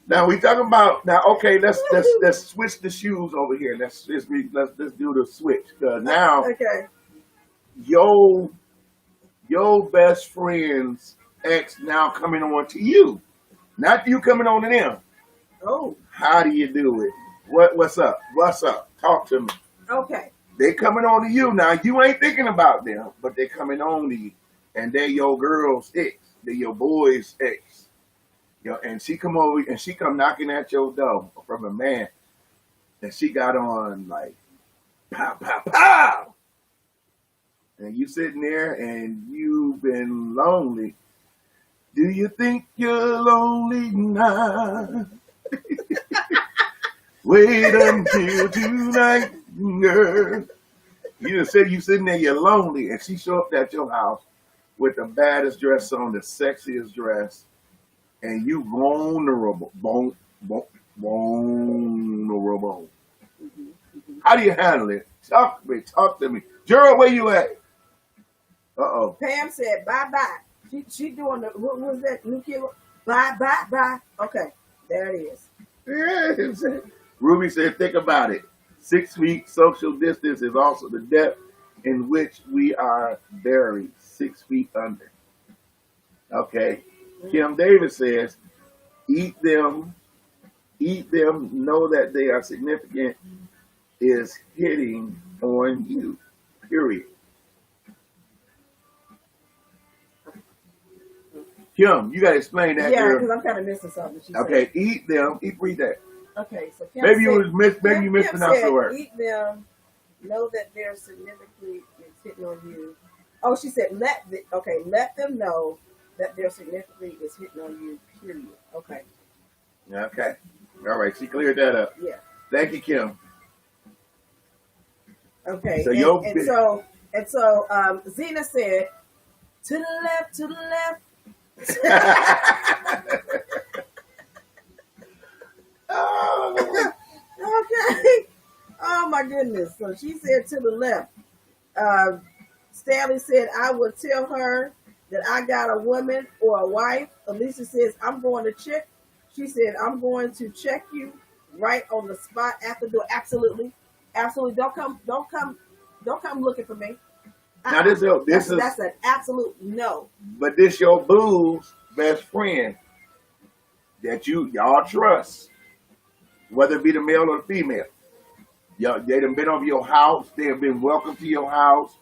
Now we talking about Okay, let's switch the shoes over here. Let's do the switch. Now Okay. your best friend's ex now coming on to you, not you coming on to them. Oh, How do you do it? What's up? What's up? Talk to me. okay. They coming on to you now. You ain't thinking about them, but they coming on to you, and they your girl's ex. They your boy's ex. And she come over and she come knocking at your door from a man, and she got on like pow pow pow, and you sitting there and you've been lonely. Do you think you're lonely now? Wait until tonight, girl. You just said you sitting there, you're lonely, and she show up at your house with the baddest dress on, the sexiest dress, and you vulnerable. Vulnerable. How do you handle it? Talk to me. Gerald, where you at? Uh-oh. Pam said bye-bye. She doing the, what was that? New kid? Bye. Okay, there it is. Ruby said, think about it. 6 feet social distance is also the depth in which we are buried, 6 feet under. Okay. Kim Davis says, eat them, know that they are significant, is hitting on you, period. Kim, you got to explain that. Yeah, because I'm kind of missing something. Okay, eat them. Read that. Okay, so Kim maybe said, you mispronounced the word. Eat them, know that they're significantly hitting on you. Oh, she said let them know that they're significantly is hitting on you. Period. Okay. Okay. All right. She cleared that up. Yeah. Thank you, Kim. Okay. So Zena said, to the left, to the left. Oh. Okay. Oh my goodness. So she said to the left. Stanley said, I would tell her that I got a woman or a wife. Alicia says, I'm going to check. She said, I'm going to check you right on the spot at the door. Absolutely. Absolutely. Don't come looking for me. Now that's an absolute no. But this your boo's best friend that y'all trust, whether it be the male or the female. They done been over your house. They have been welcome to your house.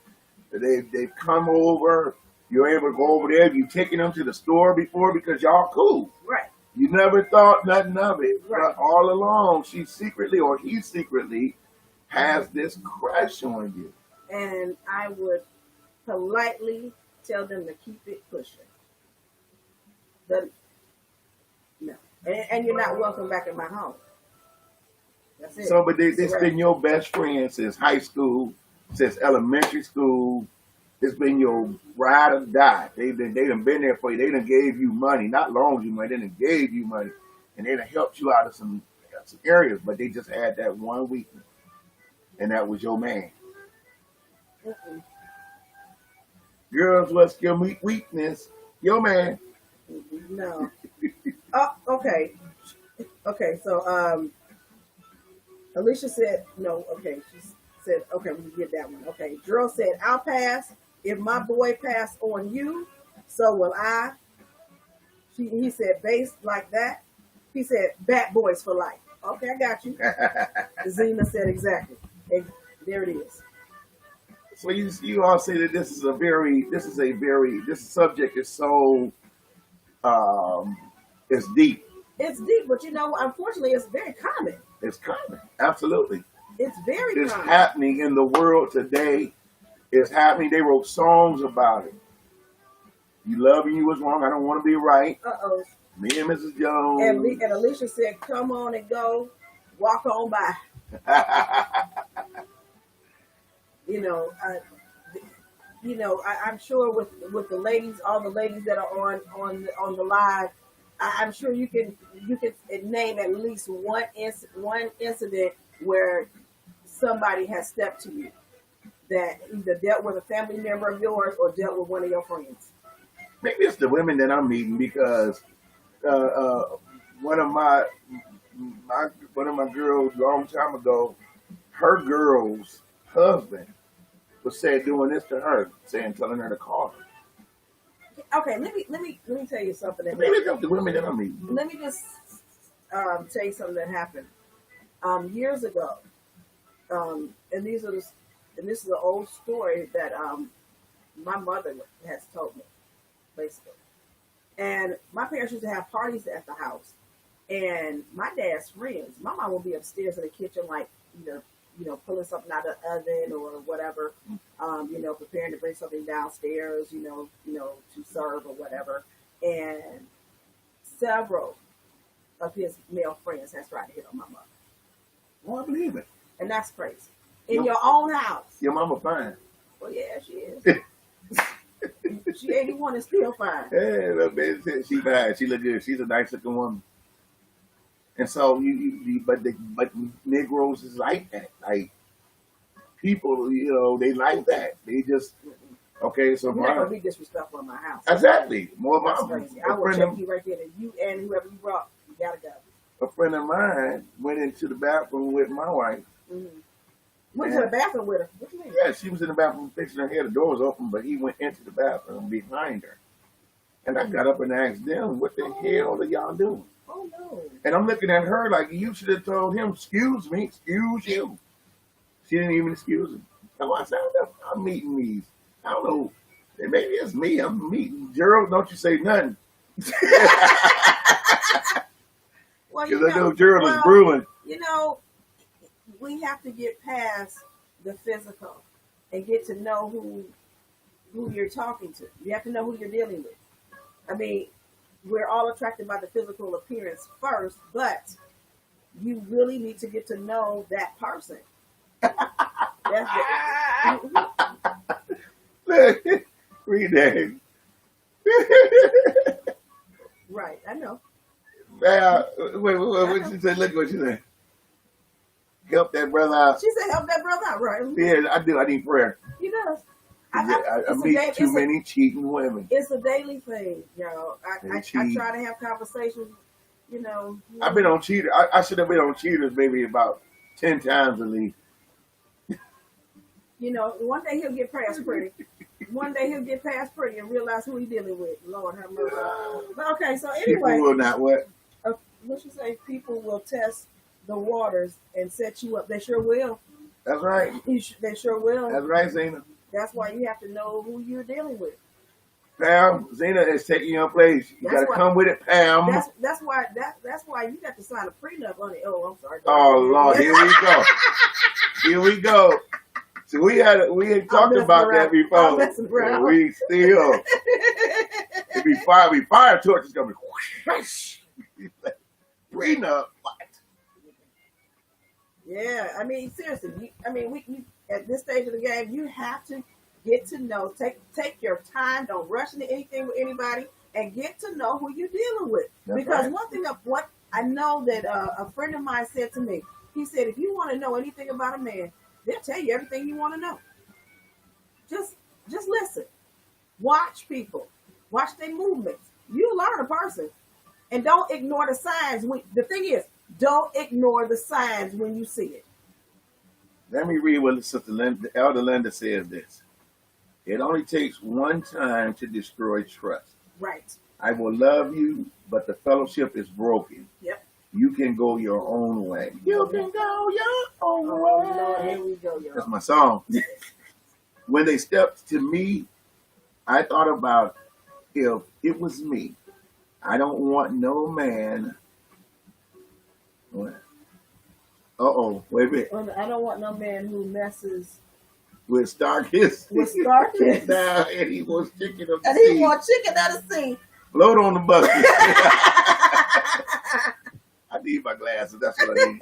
They've come over. You're able to go over there. You taking them to the store before because y'all cool. Right. You never thought nothing of it. Right. But all along, she secretly or he secretly has this crush on you. And I would politely tell them to keep it pushing. No. And you're not welcome back in my home. That's it. So, but it's been your best friend since high school, since elementary school. It's been your ride or die. They done been there for you. They done gave you money, not loaned you money. They done gave you money, and they done helped you out of some areas. But they just had that one weakness, and that was your man. Mm-mm. Girls, what's your weakness? Your man. No. Oh, okay. Okay, so Alicia said no. Okay, she said okay. We get that one. Okay, Gerald said I'll pass if my boy passed on you. So will I. He said based like that. He said bat boys for life. Okay, I got you. Zena said exactly. There it is. So you all say that this subject is so it's deep. It's deep, but unfortunately, it's very common. It's common, absolutely. It's very It's common. happening in the world today. It's happening. They wrote songs about it. You love and you was wrong. I don't want to be right. Uh-oh. Me and Mrs. Jones. And Alicia said, come on and go. Walk on by. I'm sure with the ladies, all the ladies that are on the live, I'm sure you can name at least one incident where somebody has stepped to you that either dealt with a family member of yours or dealt with one of your friends. Maybe it's the women that I'm meeting because one of my girls a long time ago, her girl's husband was doing this to her, telling her to call her. Okay, let me tell you something. Maybe it's the women that I'm meeting. Let me just tell you something that happened years ago, and this is an old story that my mother has told me, basically. And my parents used to have parties at the house, and my dad's friends. My mom would be upstairs in the kitchen, like either pulling something out of the oven or whatever, preparing to bring something downstairs, to serve or whatever. And several of his male friends has tried to hit on my mother. Oh, I believe it. And that's crazy. In your own house. Your mama fine. Well, yeah, she is. She 81 and still fine. Yeah, look, she fine. She look good. She's a nice looking woman. And so but Negroes is like that. Like people, they like that. They just okay. So you're not gonna be disrespectful in my house. Exactly. More That's about crazy. I will check you right there. And you and whoever you brought, you gotta go. a friend of mine went into the bathroom with my wife. Mm-hmm. Went to the bathroom with her. What you mean? Yeah, she was in the bathroom fixing her hair. The door was open, but he went into the bathroom behind her. And I got up and asked them, what the hell are y'all doing? Oh, no. And I'm looking at her like, you should have told him, excuse me, excuse you. She didn't even excuse him. So I said, I'm meeting these. I don't know. Maybe it's me. I'm meeting Gerald. Don't you say nothing. Well, Because I know Gerald is brewing. You know, we have to get past the physical and get to know who you're talking to. You have to know who you're dealing with. I mean, we're all attracted by the physical appearance first, but you really need to get to know that person. That's Read that. right, I know. Wait, what she said? Look what she said. Help that brother out. She said, help that brother out, right? Yeah, I do. I need prayer. He does. I meet too many cheating women. It's a daily thing, y'all. I try to have conversations, you know. I've been on cheaters. I should have been on cheaters maybe about 10 times at least. You know, one day he'll get past pretty. One day he'll get past pretty and realize who he's dealing with. Lord have mercy. But okay, so anyway. People will not what? What you say? People will test the waters and set you up. They sure will. That's right. They sure will. That's right, Zena. That's why you have to know who you're dealing with. Pam, Zena is taking your place. You got to come with it, Pam. That's why you got to sign a prenup on it. Oh, I'm sorry. Oh Lord, here we go. Here we go. See, we had talked about that before. Yeah, we still we fire torch is gonna be whoosh. Prenup. What? Yeah, I mean seriously. We at this stage of the game, you have to get to know. Take your time. Don't rush into anything with anybody, and get to know who you're dealing with. That's because right. one thing of what I know that a friend of mine said to me, he said, if you want to know anything about a man, they'll tell you everything you want to know. Just listen. Watch people. Watch their movements. You learn a person. And don't ignore the signs. The thing is, don't ignore the signs when you see it. Let me read what Sister Linda, Elder Linda says this. It only takes one time to destroy trust. Right. I will love you, but the fellowship is broken. Yep. You can go your own way. You can go your own way. Lord, here we go, y'all. That's my song. When they stepped to me, I thought about if it was me. I don't want no man. What? Wait a minute. I don't want no man who messes With Starkist. with Starkist. Now, and he wants chicken up the And he sea. wants chicken out of sea. Float on the bucket. I need my glasses. That's what I need.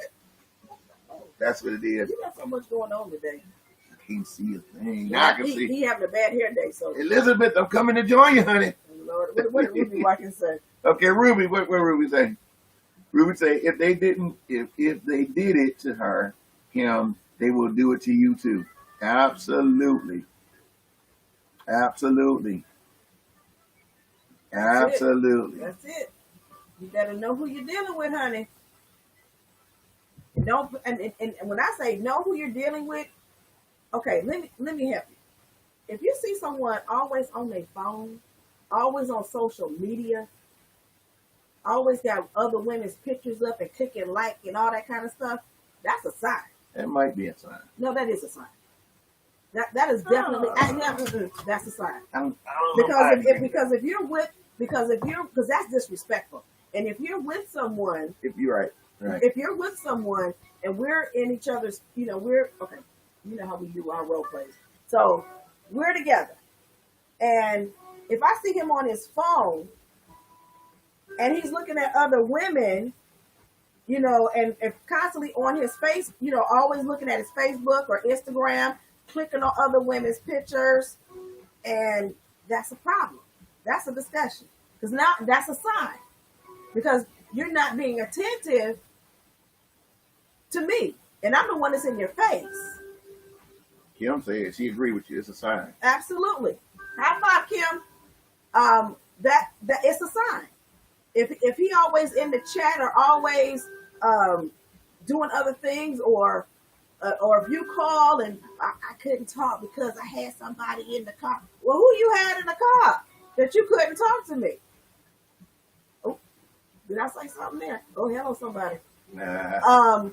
That's what it is. You got so much going on today. I can't see a thing. Now I can see. He having a bad hair day, so. Elizabeth, I'm coming to join you, honey. Lord, what did Ruby Watkins say? Okay, Ruby, what Ruby say? Ruby say if they did it to him, they will do it to you too. Absolutely. Absolutely. Absolutely. That's it. You better know who you're dealing with, honey. And don't and when I say know who you're dealing with, okay, let me help you. If you see someone always on their phone, always on social media, always got other women's pictures up and clicking like and all that kind of stuff, that's a sign. That might be a sign. No, that is a sign. That is definitely that's a sign. Because that's disrespectful. And if you're with someone, if you're right. If you're with someone and we're in each other's, we're okay. You know how we do our role plays. So we're together, and if I see him on his phone and he's looking at other women, and constantly on his face, always looking at his Facebook or Instagram, clicking on other women's pictures, and that's a problem. That's a discussion. Because now that's a sign. Because you're not being attentive to me. And I'm the one that's in your face. Kim said she agreed with you. It's a sign. Absolutely. High five, Kim. That it's a sign. if he always in the chat or always doing other things, or if you call and I couldn't talk because I had somebody in the car. Well, who you had in the car that you couldn't talk to me? Oh, did I say something there? Oh, hello, somebody. Nah.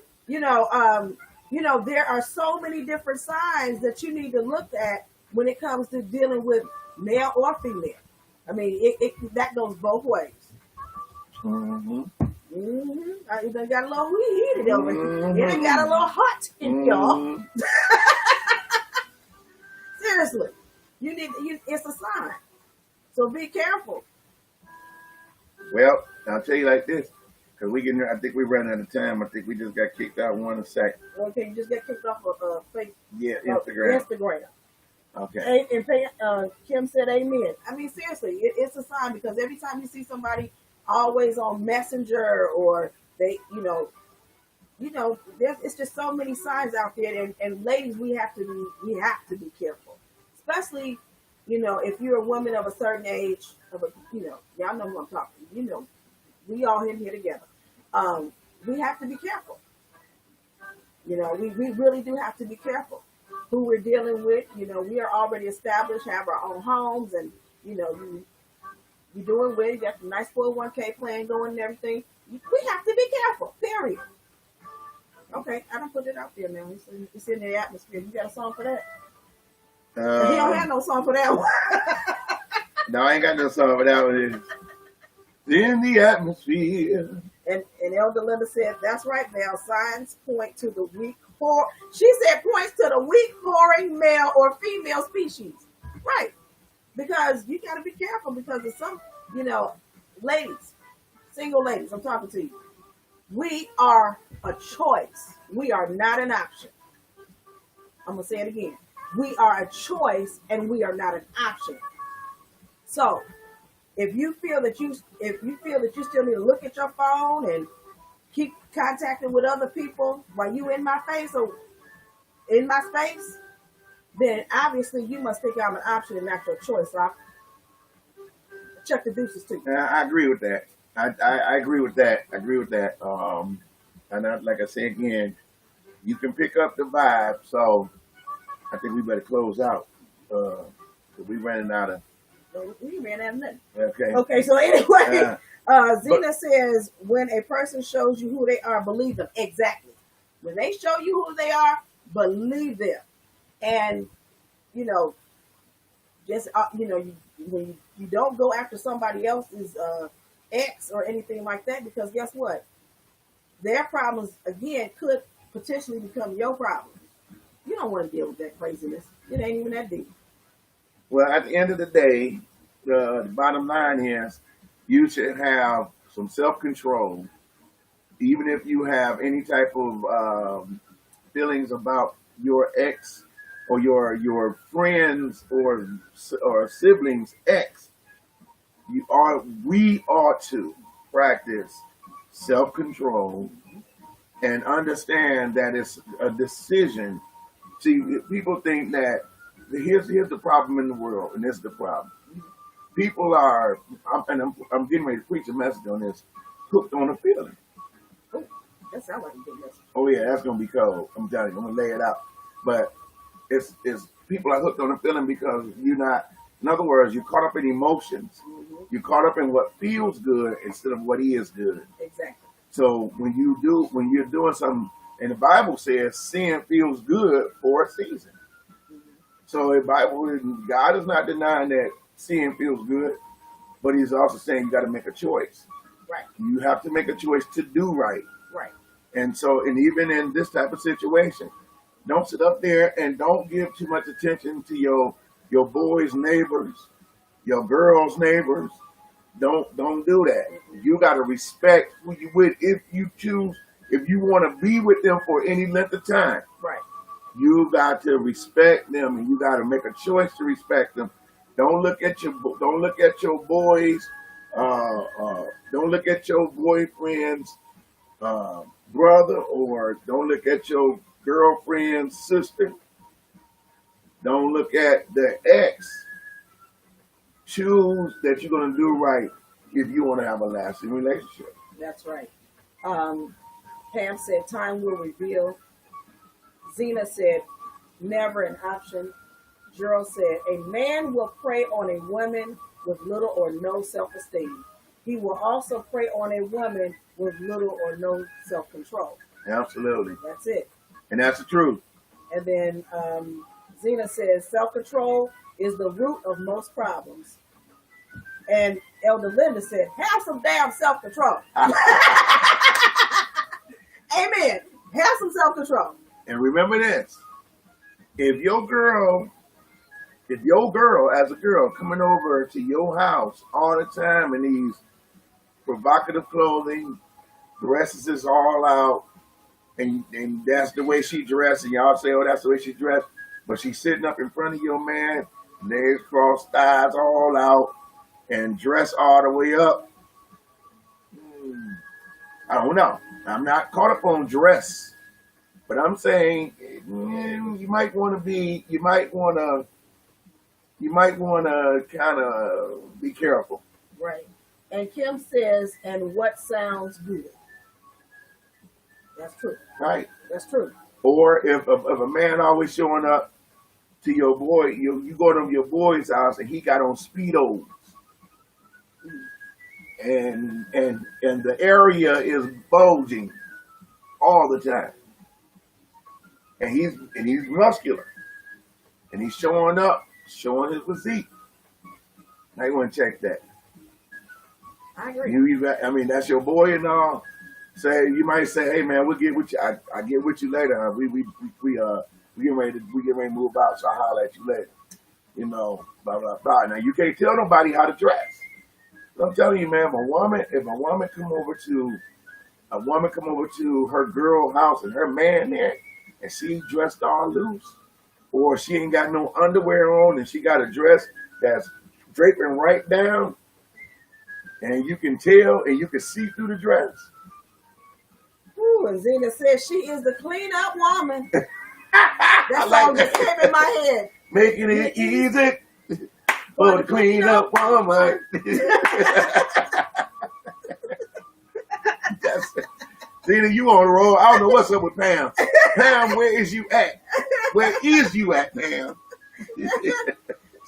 There are so many different signs that you need to look at when it comes to dealing with male or female. I mean, that goes both ways. Mm-hmm. You done got a little heated over here. It done got a little hot in y'all. Seriously, it's a sign. So be careful. Well, I'll tell you like this, because I think we ran out of time. I think we just got kicked out 1 second. Okay, you just got kicked off of Facebook. Yeah, Instagram. Instagram. Okay. And Kim said amen. I mean, seriously, it's a sign, because every time you see somebody always on Messenger, or they, it's just so many signs out there. And ladies, we have to be careful, especially, if you're a woman of a certain age, y'all know who I'm talking. We all in here together. We have to be careful. We really do have to be careful who we're dealing with. We are already established, have our own homes, and you're doing well. You got the nice 401k plan going and everything. We have to be careful, period. Okay, I don't put it out there now. It's in the atmosphere. You got a song for that? He don't have no song for that one. No, I ain't got no song for that one. It's in the atmosphere. And Elder Linda said, that's right, Val. Signs point to the weak She said points to the weak, whoring male or female species. Right. Because you got to be careful, because of some, ladies, single ladies, I'm talking to you. We are a choice. We are not an option. I'm going to say it again. We are a choice, and we are not an option. So, if you feel that you still need to look at your phone and keep contacting with other people while you in my face or in my space, then obviously you must think I'm an option and not your choice. So I check the deuces too. I agree with that. I agree with that. And like I say again, you can pick up the vibe. So I think we better close out. We running out of. We ran out of nothing. Okay. Okay. So anyway, Zena says, when a person shows you who they are, believe them. Exactly. When they show you who they are, believe them. And when you don't go after somebody else's ex or anything like that, because guess what? Their problems again could potentially become your problems. You don't want to deal with that craziness. It ain't even that deep. Well, at the end of the day, the bottom line is you should have some self-control, even if you have any type of feelings about your ex or your friends or siblings' ex. We ought to practice self-control and understand that it's a decision. See, people think that here's the problem in the world, and this is the problem. People are, I'm getting ready to preach a message on this, hooked on a feeling. Oh, that sounds like a good message. Oh yeah, that's gonna be cold. I'm telling you, I'm gonna lay it out. But it's people are hooked on a feeling because you're not. In other words, you're caught up in emotions. Mm-hmm. You're caught up in what feels good instead of what is good. Exactly. So when you're doing something, and the Bible says sin feels good for a season. So God is not denying that sin feels good, but he's also saying you got to make a choice. Right. You have to make a choice to do right. Right. And so, and even in this type of situation, don't sit up there and don't give too much attention to your boys' neighbors, your girls' neighbors. Don't do that. You got to respect who you with. If you want to be with them for any length of time. Right. You got to respect them, and you got to make a choice to respect them. Don't look at your boys. Don't look at your boyfriend's brother, or don't look at your girlfriend's sister. Don't look at the ex. Choose that you're going to do right if you want to have a lasting relationship. That's right. Pam said, time will reveal. Zena said, never an option. Gerald said, a man will prey on a woman with little or no self-esteem. He will also prey on a woman with little or no self-control. Absolutely. That's it. And that's the truth. And then Zena says, self-control is the root of most problems. And Elder Linda said, have some damn self-control. Amen. Have some self-control. And remember this. If your girl as a girl coming over to your house all the time in these provocative clothing, dresses is all out, and that's the way she dressed, and y'all say, oh, that's the way she dressed, but she's sitting up in front of your man, legs crossed, thighs all out, and dressed all the way up. I don't know. I'm not caught up on dress, but I'm saying you might want to kind of be careful. Right. And Kim says, and what sounds good? That's true. Right. That's true. Or if a man always showing up to your boy, you go to your boy's house and he got on Speedos, and the area is bulging all the time, and he's muscular, and he's showing up, showing his physique. Now you want to check that. I agree. That's your boy and all. You might say, hey man, we'll get with you. I get with you later. We get ready to move out, so I'll holler at you later. Blah blah blah. Now you can't tell nobody how to dress. So I'm telling you, man, if a woman come over to her girl house and her man there, and she dressed all loose, or she ain't got no underwear on and she got a dress that's draping right down, and you can tell and you can see through the dress. Ooh, and Zena says she is the clean up woman. That song just came in my head. Making it easy for the clean up woman. Zena, you on the road. I don't know what's up with Pam. Pam, where is you at? Where is you at, Pam?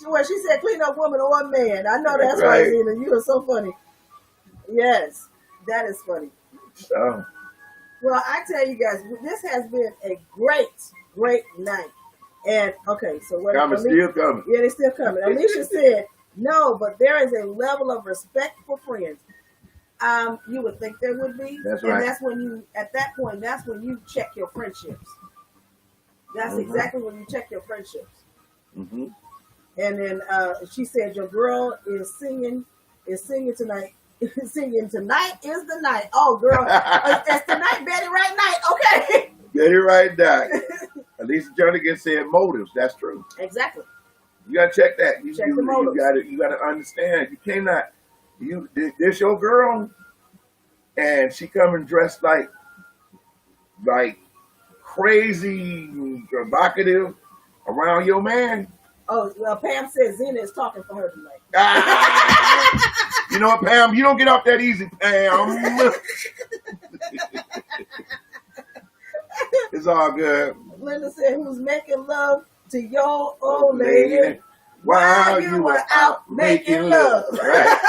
Well, she said clean up woman or man. I know that's right, Zena. You are so funny. Yes, that is funny. So. Well, I tell you guys, this has been a great night. And okay, so what? Still coming. Yeah, they're still coming. Alicia said no, but there is a level of respect for friends. You would think there would be. That's right. And that's when that's when you check your friendships. That's exactly when you check your friendships. Mm-hmm. And then she said, your girl is singing tonight. Singing tonight is the night. Oh, girl, it's tonight, Betty Wright night. Okay. Betty Wright night. Alicia Jernigan said motives. That's true. Exactly. You gotta check that. Check the motives. You gotta understand. You cannot. This your girl, and she coming dressed like crazy, provocative around your man. Oh, well, Pam says Zena is talking for her tonight. You know what, Pam? You don't get off that easy, Pam. It's all good. Linda said, who's making love to your old lady while you were out making love. Right.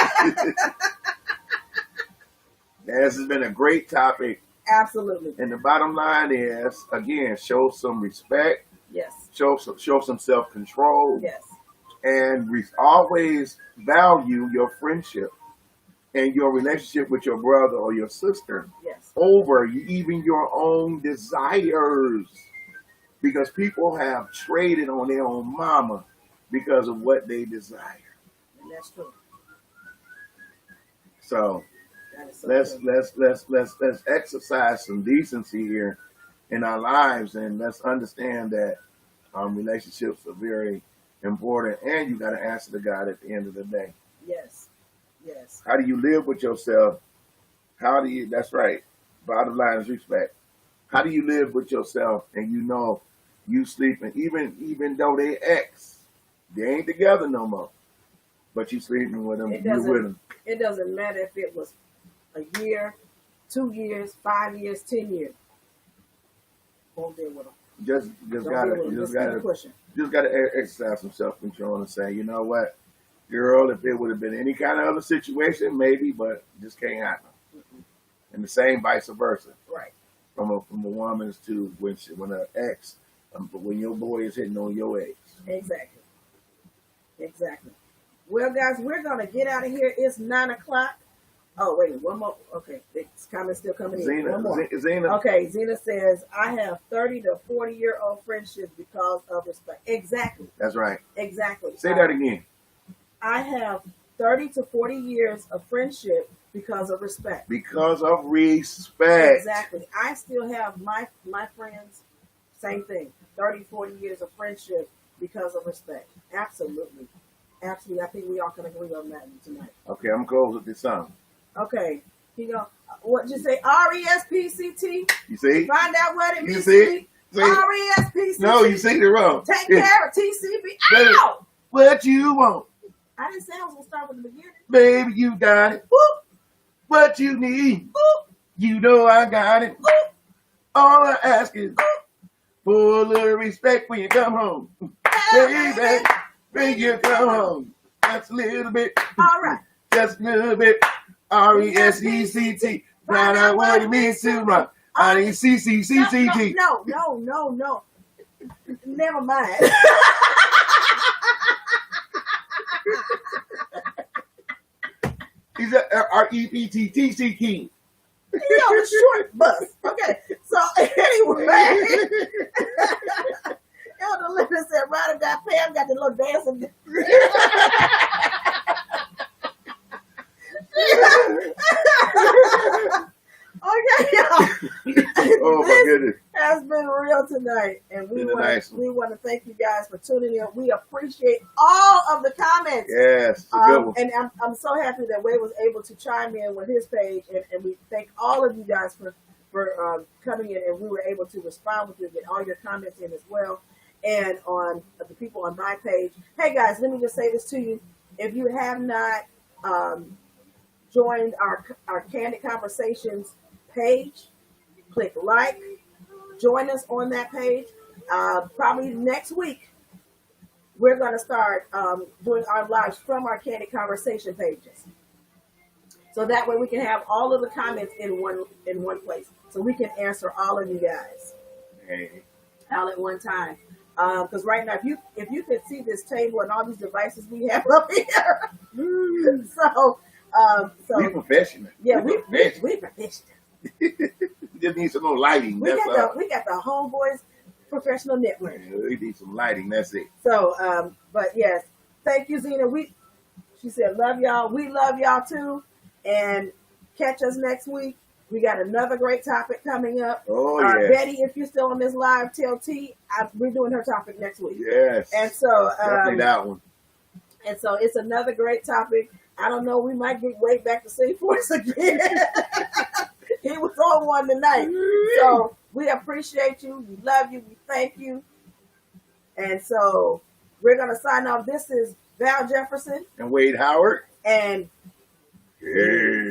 This has been a great topic. Absolutely. And the bottom line is, again, show some respect. Yes. Show some self-control. Yes. And always value your friendship and your relationship with your brother or your sister. Yes. Over even your own desires. Because people have traded on their own mama because of what they desire. And that's true. So let's exercise some decency here in our lives, and let's understand that relationships are very important, and you got to answer to God at the end of the day. Yes. Yes. How do you live with yourself? That's right. Bottom line is respect. How do you live with yourself and you sleeping, even though they ain't together no more. But you sleeping with him, It you with him. doesn't matter if it was a year, 2 years, 5 years, 10 years. Won't deal with them. Just Don't gotta, deal with them. just Just keep gotta, it pushing. just gotta exercise some self-control and say, you know what, girl, if it would have been any kind of other situation, maybe, but just can't happen. And the same vice versa. Right. From a woman's to when an ex, when your boy is hitting on your ex. Exactly. Exactly. Well, guys, we're gonna get out of here. It's 9 o'clock. Oh, wait, one more. Okay, this comment's still coming in. One more. Zena. Okay, Zena says, I have 30 to 40-year-old friendships because of respect. Exactly. That's right. Exactly. Say that again. I have 30 to 40 years of friendship because of respect. Because of respect. Exactly. I still have my friends, same thing. 30, 40 years of friendship because of respect. Absolutely. Absolutely. I think we all can agree on that tonight. Okay, I'm close with this song. Okay. What'd you say? R-E-S-P-C-T? You see? Find out what it You means. see? R-E-S-P-C-T. No, you see it wrong. Take It's care of TCB. Ow! what you want. I didn't say I was going to start with the beginning. Baby, you got it. Whoop. What you need. Whoop. You know I got it. Whoop. All I ask is for a little respect when you come home. Baby, when you come home. That's a little bit. All right. Just a little bit. R-E-S-E-C-T. Find out what it means to run. R-E-C-C-C-C-T. No. Never mind. He's a R-E-P-T-T-C King. The short bus. Okay. So anyway. Elder Linda said, Ryder got Pam got the little dancing. Okay, y'all. Oh my goodness. Has been real tonight, and we want to thank you guys for tuning in. We appreciate all of the comments. Yes, a good one. And I'm so happy that Wade was able to chime in with his page, and we thank all of you guys for coming in, and we were able to respond with you, get all your comments in as well, and on the people on my page. Hey guys, let me just say this to you: if you have not joined our Candid Conversations page, click like, join us on that page. Probably next week, we're going to start doing our lives from our Candid Conversation pages. So that way we can have all of the comments in one place. So we can answer all of you guys all at one time. Because right now, if you could see this table and all these devices we have up here, so we professional. Yeah, we professional. Just need some more lighting. We got the Homeboys Professional Network. Yeah, we need some lighting. That's it. So, but yes, thank you, Zena. She said, love y'all. We love y'all too. And catch us next week. We got another great topic coming up. Oh, yeah. Betty, if you're still on this live, tell T, we're doing her topic next week. Yes. And so, definitely that one. And so it's another great topic. I don't know. We might get way back to City Force again. He was on one tonight. So we appreciate you. We love you. We thank you. And so we're going to sign off. This is Val Jefferson. And Wade Howard. And... Yeah.